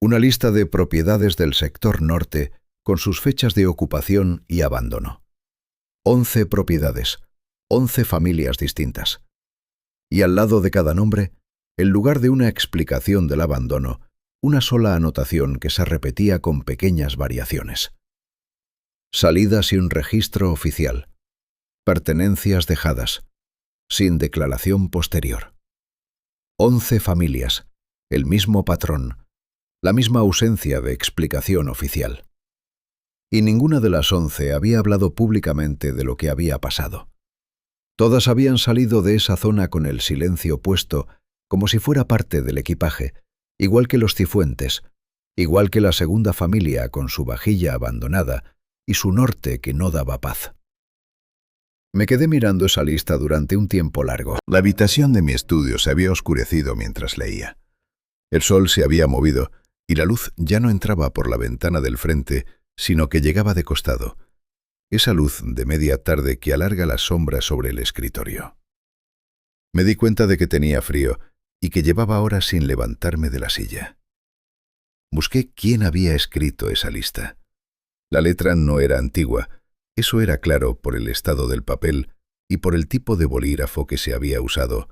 B: Una lista de propiedades del sector norte con sus fechas de ocupación y abandono. 11 propiedades, 11 familias distintas. Y al lado de cada nombre, en lugar de una explicación del abandono, una sola anotación que se repetía con pequeñas variaciones. Salida sin registro oficial. Pertenencias dejadas, sin declaración posterior. 11 familias, el mismo patrón, la misma ausencia de explicación oficial. Y ninguna de las 11 había hablado públicamente de lo que había pasado. Todas habían salido de esa zona con el silencio puesto, como si fuera parte del equipaje, igual que los Cifuentes, igual que la segunda familia con su vajilla abandonada y su norte que no daba paz. Me quedé mirando esa lista durante un tiempo largo.
C: La habitación de mi estudio se había oscurecido mientras leía. El sol se había movido y la luz ya no entraba por la ventana del frente, sino que llegaba de costado. Esa luz de media tarde que alarga las sombras sobre el escritorio. Me di cuenta de que tenía frío y que llevaba horas sin levantarme de la silla. Busqué quién había escrito esa lista. La letra no era antigua, eso era claro por el estado del papel y por el tipo de bolígrafo que se había usado,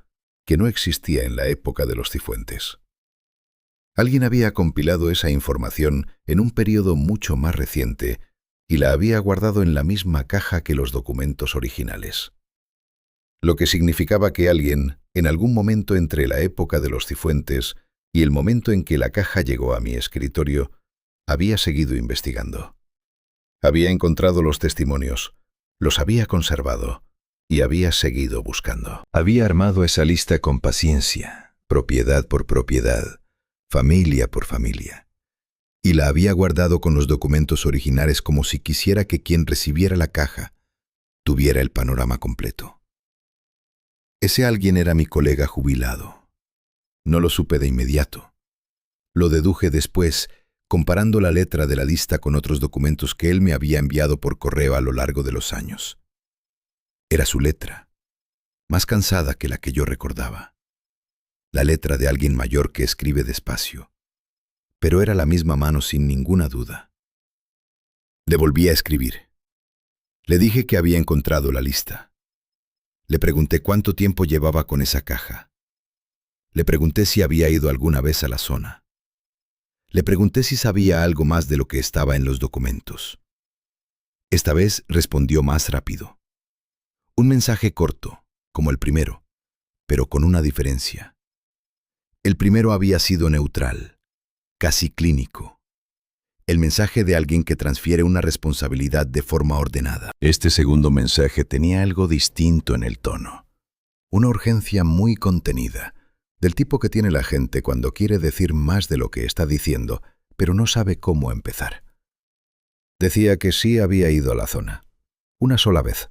C: que no existía en la época de los Cifuentes. Alguien había compilado esa información en un periodo mucho más reciente y la había guardado en la misma caja que los documentos originales. Lo que significaba que alguien, en algún momento entre la época de los Cifuentes y el momento en que la caja llegó a mi escritorio, había seguido investigando. Había encontrado los testimonios, los había conservado y había seguido buscando.
A: Había armado esa lista con paciencia, propiedad por propiedad, familia por familia, y la había guardado con los documentos originales como si quisiera que quien recibiera la caja tuviera el panorama completo. Ese alguien era mi colega jubilado. No lo supe de inmediato. Lo deduje después, comparando la letra de la lista con otros documentos que él me había enviado por correo a lo largo de los años. Era su letra, más cansada que la que yo recordaba. La letra de alguien mayor que escribe despacio, pero era la misma mano sin ninguna duda. Le volví a escribir. Le dije que había encontrado la lista. Le pregunté cuánto tiempo llevaba con esa caja. Le pregunté si había ido alguna vez a la zona. Le pregunté si sabía algo más de lo que estaba en los documentos. Esta vez respondió más rápido. Un mensaje corto, como el primero, pero con una diferencia. El primero había sido neutral, casi clínico. El mensaje de alguien que transfiere una responsabilidad de forma ordenada. Este segundo mensaje tenía algo distinto en el tono. Una urgencia muy contenida, del tipo que tiene la gente cuando quiere decir más de lo que está diciendo, pero no sabe cómo empezar. Decía que sí había ido a la zona, una sola vez,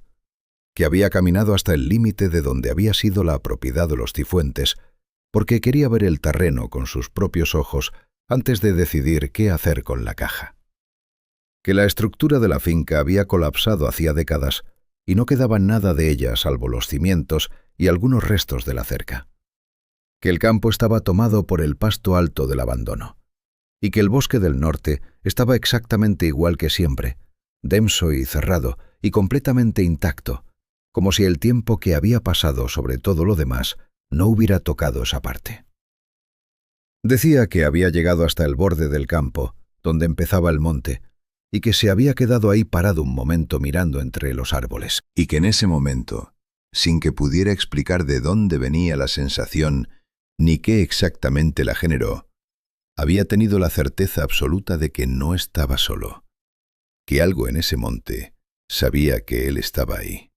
A: que había caminado hasta el límite de donde había sido la propiedad de los Cifuentes, porque quería ver el terreno con sus propios ojos antes de decidir qué hacer con la caja. Que la estructura de la finca había colapsado hacía décadas y no quedaba nada de ella salvo los cimientos y algunos restos de la cerca. Que el campo estaba tomado por el pasto alto del abandono y que el bosque del norte estaba exactamente igual que siempre, denso y cerrado y completamente intacto, como si el tiempo que había pasado sobre todo lo demás no hubiera tocado esa parte. Decía que había llegado hasta el borde del campo, donde empezaba el monte, y que se había quedado ahí parado un momento mirando entre los árboles. Y que en ese momento, sin que pudiera explicar de dónde venía la sensación ni qué exactamente la generó, había tenido la certeza absoluta de que no estaba solo, que algo en ese monte sabía que él estaba ahí.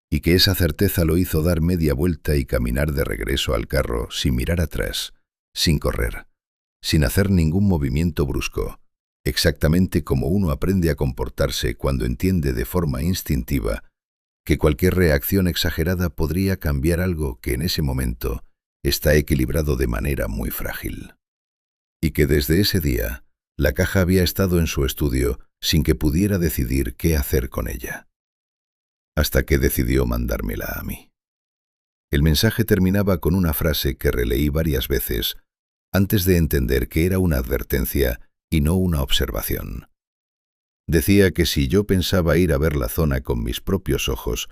C: y que esa certeza lo hizo dar media vuelta y caminar de regreso al carro sin mirar atrás, sin correr, sin hacer ningún movimiento brusco, exactamente como uno aprende a comportarse cuando entiende de forma instintiva que cualquier reacción exagerada podría cambiar algo que en ese momento está equilibrado de manera muy frágil. Y que desde ese día la caja había estado en su estudio sin que pudiera decidir qué hacer con ella. Hasta que decidió mandármela a mí. El mensaje terminaba con una frase que releí varias veces antes de entender que era una advertencia y no una observación. Decía que si yo pensaba ir a ver la zona con mis propios ojos,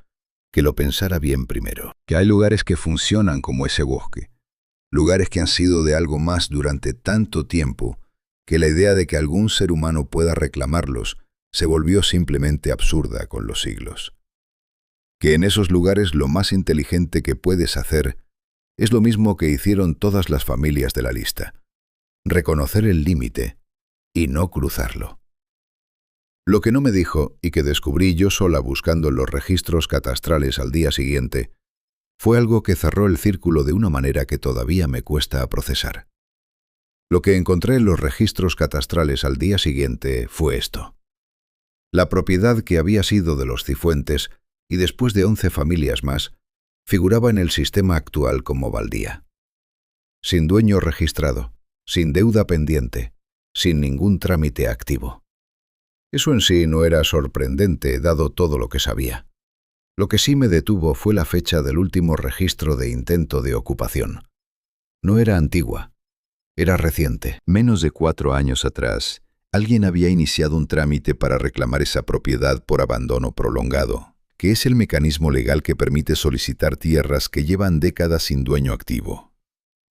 C: que lo pensara bien primero.
B: Que hay lugares que funcionan como ese bosque, lugares que han sido de algo más durante tanto tiempo que la idea de que algún ser humano pueda reclamarlos se volvió simplemente absurda con los siglos. Que en esos lugares lo más inteligente que puedes hacer es lo mismo que hicieron todas las familias de la lista: reconocer el límite y no cruzarlo. Lo que no me dijo, y que descubrí yo sola buscando en los registros catastrales al día siguiente, fue algo que cerró el círculo de una manera que todavía me cuesta procesar. Lo que encontré en los registros catastrales al día siguiente fue esto. La propiedad que había sido de los Cifuentes, y después de 11 familias más, figuraba en el sistema actual como baldía. Sin dueño registrado, sin deuda pendiente, sin ningún trámite activo. Eso en sí no era sorprendente, dado todo lo que sabía. Lo que sí me detuvo fue la fecha del último registro de intento de ocupación. No era antigua, era reciente. Menos de 4 años atrás, alguien había iniciado un trámite para reclamar esa propiedad por abandono prolongado, que es el mecanismo legal que permite solicitar tierras que llevan décadas sin dueño activo.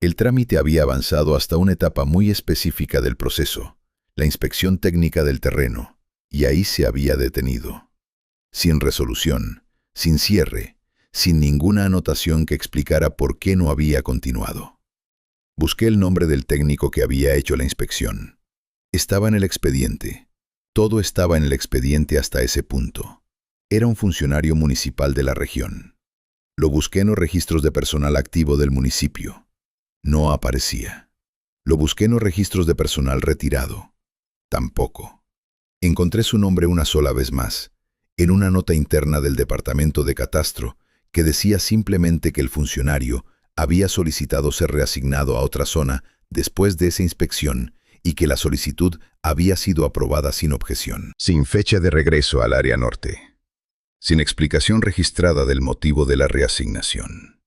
B: El trámite había avanzado hasta una etapa muy específica del proceso, la inspección técnica del terreno, y ahí se había detenido. Sin resolución, sin cierre, sin ninguna anotación que explicara por qué no había continuado. Busqué el nombre del técnico que había hecho la inspección. Estaba en el expediente. Todo estaba en el expediente hasta ese punto. Era un funcionario municipal de la región. Lo busqué en los registros de personal activo del municipio. No aparecía. Lo busqué en los registros de personal retirado. Tampoco. Encontré su nombre una sola vez más, en una nota interna del departamento de catastro que decía simplemente que el funcionario había solicitado ser reasignado a otra zona después de esa inspección y que la solicitud había sido aprobada sin objeción. Sin fecha de regreso al área norte. Sin explicación registrada del motivo de la reasignación.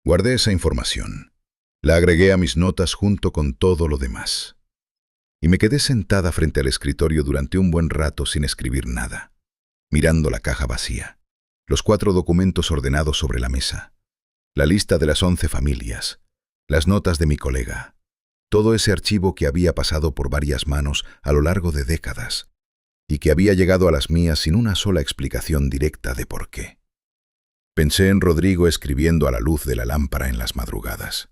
B: Guardé esa información. La agregué a mis notas junto con todo lo demás. Y me quedé sentada frente al escritorio durante un buen rato sin escribir nada, mirando la caja vacía, los 4 documentos ordenados sobre la mesa, la lista de las 11 familias, las notas de mi colega, todo ese archivo que había pasado por varias manos a lo largo de décadas y que había llegado a las mías sin una sola explicación directa de por qué. Pensé en Rodrigo escribiendo a la luz de la lámpara en las madrugadas.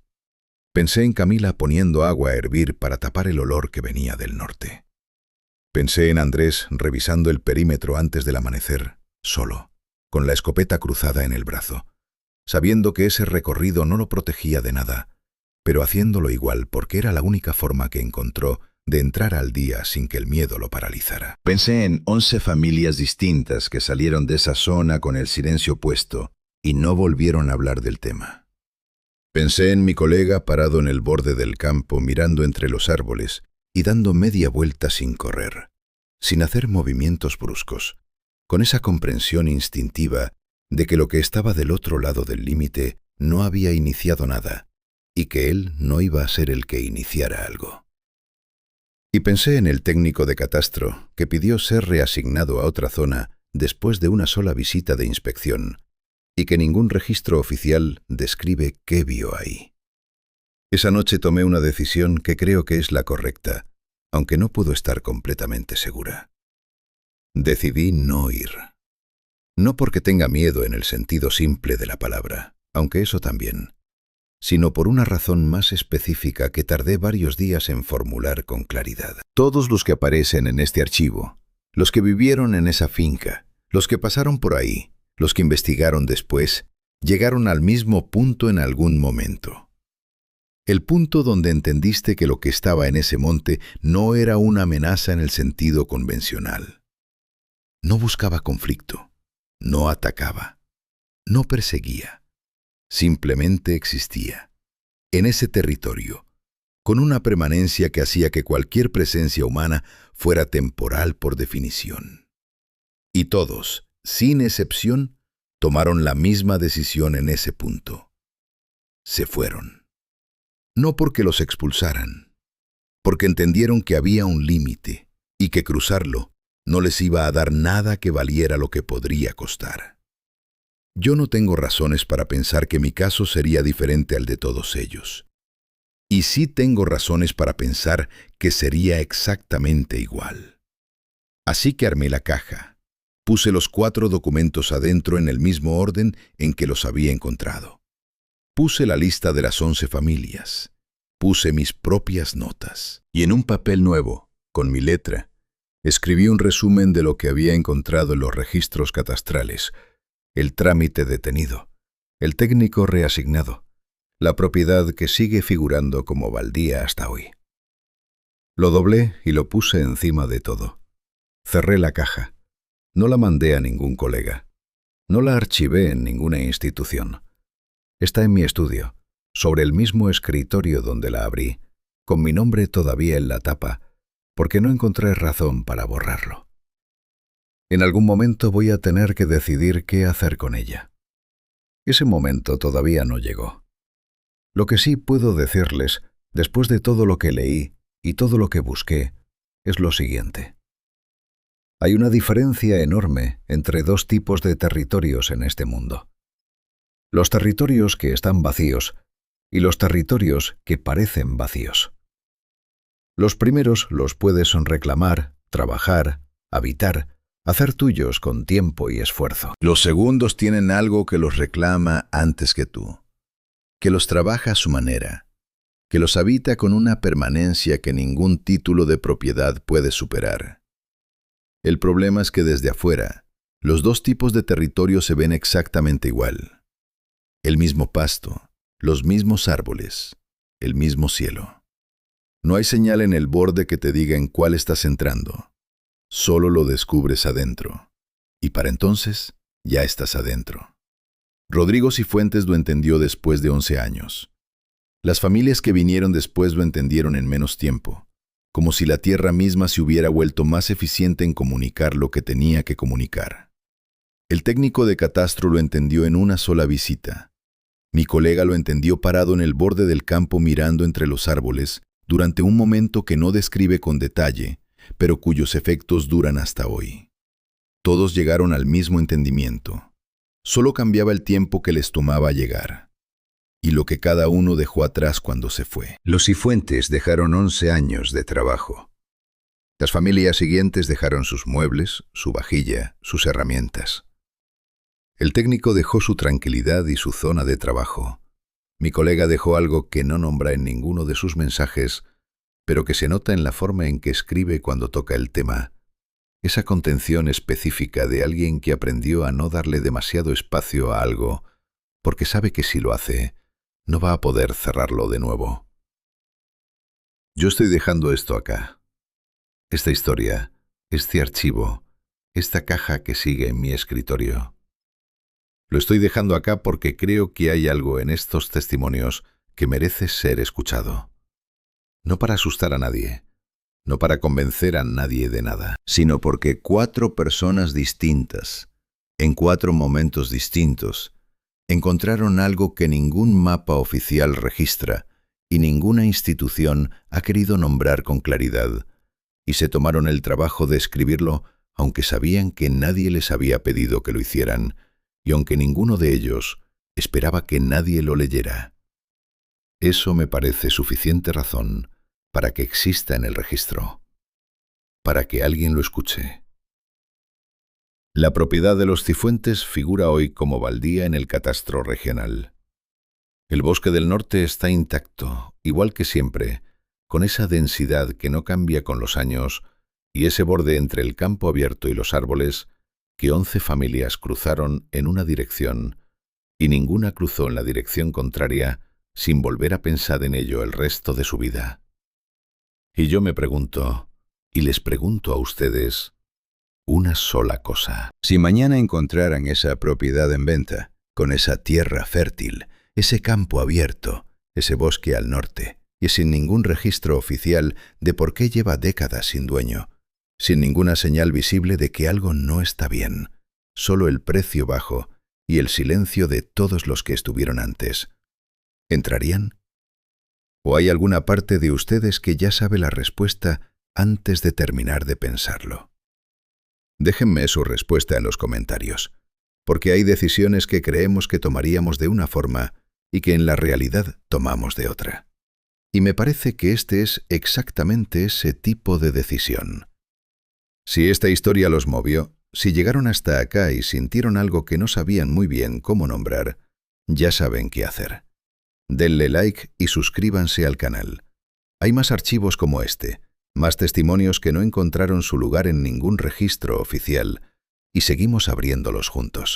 B: Pensé en Camila poniendo agua a hervir para tapar el olor que venía del norte. Pensé en Andrés revisando el perímetro antes del amanecer, solo, con la escopeta cruzada en el brazo, sabiendo que ese recorrido no lo protegía de nada, pero haciéndolo igual porque era la única forma que encontró de entrar al día sin que el miedo lo paralizara. Pensé en 11 familias distintas que salieron de esa zona con el silencio puesto y no volvieron a hablar del tema. Pensé en mi colega parado en el borde del campo mirando entre los árboles y dando media vuelta sin correr, sin hacer movimientos bruscos, con esa comprensión instintiva de que lo que estaba del otro lado del límite no había iniciado nada y que él no iba a ser el que iniciara algo. Y pensé en el técnico de catastro que pidió ser reasignado a otra zona después de una sola visita de inspección, y que ningún registro oficial describe qué vio ahí. Esa noche tomé una decisión que creo que es la correcta, aunque no puedo estar completamente segura. Decidí no ir. No porque tenga miedo en el sentido simple de la palabra, aunque eso también, sino por una razón más específica que tardé varios días en formular con claridad. Todos los que aparecen en este archivo, los que vivieron en esa finca, los que pasaron por ahí, Los que investigaron después llegaron al mismo punto en algún momento. El punto donde entendiste que lo que estaba en ese monte no era una amenaza en el sentido convencional. No buscaba conflicto, no atacaba, no perseguía, simplemente existía, en ese territorio, con una permanencia que hacía que cualquier presencia humana fuera temporal por definición. Y todos, sin excepción, tomaron la misma decisión en ese punto. Se fueron. No porque los expulsaran, porque entendieron que había un límite y que cruzarlo no les iba a dar nada que valiera lo que podría costar. Yo no tengo razones para pensar que mi caso sería diferente al de todos ellos. Y sí tengo razones para pensar que sería exactamente igual. Así que armé la caja. Puse los 4 documentos adentro en el mismo orden en que los había encontrado. Puse la lista de las 11 familias. Puse mis propias notas. Y en un papel nuevo, con mi letra, escribí un resumen de lo que había encontrado en los registros catastrales, el trámite detenido, el técnico reasignado, la propiedad que sigue figurando como baldía hasta hoy. Lo doblé y lo puse encima de todo. Cerré la caja. No la mandé a ningún colega. No la archivé en ninguna institución. Está en mi estudio, sobre el mismo escritorio donde la abrí, con mi nombre todavía en la tapa, porque no encontré razón para borrarlo. En algún momento voy a tener que decidir qué hacer con ella. Ese momento todavía no llegó. Lo que sí puedo decirles, después de todo lo que leí y todo lo que busqué, es lo siguiente. Hay una diferencia enorme entre 2 tipos de territorios en este mundo. Los territorios que están vacíos y los territorios que parecen vacíos. Los primeros los puedes reclamar, trabajar, habitar, hacer tuyos con tiempo y esfuerzo. Los segundos tienen algo que los reclama antes que tú, que los trabaja a su manera, que los habita con una permanencia que ningún título de propiedad puede superar. El problema es que desde afuera, los 2 tipos de territorio se ven exactamente igual. El mismo pasto, los mismos árboles, el mismo cielo. No hay señal en el borde que te diga en cuál estás entrando. Solo lo descubres adentro. Y para entonces, ya estás adentro. Rodrigo Cifuentes lo entendió después de 11 años. Las familias que vinieron después lo entendieron en menos tiempo, como si la tierra misma se hubiera vuelto más eficiente en comunicar lo que tenía que comunicar. El técnico de catastro lo entendió en una sola visita. Mi colega lo entendió parado en el borde del campo mirando entre los árboles durante un momento que no describe con detalle, pero cuyos efectos duran hasta hoy. Todos llegaron al mismo entendimiento. Solo cambiaba el tiempo que les tomaba llegar, y lo que cada uno dejó atrás cuando se fue. Los Cifuentes dejaron 11 años de trabajo. Las familias siguientes dejaron sus muebles, su vajilla, sus herramientas. El técnico dejó su tranquilidad y su zona de trabajo. Mi colega dejó algo que no nombra en ninguno de sus mensajes, pero que se nota en la forma en que escribe cuando toca el tema. Esa contención específica de alguien que aprendió a no darle demasiado espacio a algo, porque sabe que si lo hace, no va a poder cerrarlo de nuevo. Yo estoy dejando esto acá. Esta historia, este archivo, esta caja que sigue en mi escritorio. Lo estoy dejando acá porque creo que hay algo en estos testimonios que merece ser escuchado. No para asustar a nadie, no para convencer a nadie de nada, sino porque 4 personas distintas, en 4 momentos distintos, encontraron algo que ningún mapa oficial registra y ninguna institución ha querido nombrar con claridad, y se tomaron el trabajo de escribirlo aunque sabían que nadie les había pedido que lo hicieran, y aunque ninguno de ellos esperaba que nadie lo leyera. Eso me parece suficiente razón para que exista en el registro, para que alguien lo escuche. La propiedad de los Cifuentes figura hoy como baldía en el catastro regional. El bosque del norte está intacto, igual que siempre, con esa densidad que no cambia con los años, y ese borde entre el campo abierto y los árboles que 11 familias cruzaron en una dirección y ninguna cruzó en la dirección contraria sin volver a pensar en ello el resto de su vida. Y yo me pregunto, y les pregunto a ustedes, una sola cosa.
C: Si mañana encontraran esa propiedad en venta, con esa tierra fértil, ese campo abierto, ese bosque al norte, y sin ningún registro oficial de por qué lleva décadas sin dueño, sin ninguna señal visible de que algo no está bien, solo el precio bajo y el silencio de todos los que estuvieron antes, ¿entrarían? ¿O hay alguna parte de ustedes que ya sabe la respuesta antes de terminar de pensarlo? Déjenme su respuesta en los comentarios, porque hay decisiones que creemos que tomaríamos de una forma y que en la realidad tomamos de otra. Y me parece que este es exactamente ese tipo de decisión. Si esta historia los movió, si llegaron hasta acá y sintieron algo que no sabían muy bien cómo nombrar, ya saben qué hacer. Denle like y suscríbanse al canal. Hay más archivos como este, más testimonios que no encontraron su lugar en ningún registro oficial, y seguimos abriéndolos juntos.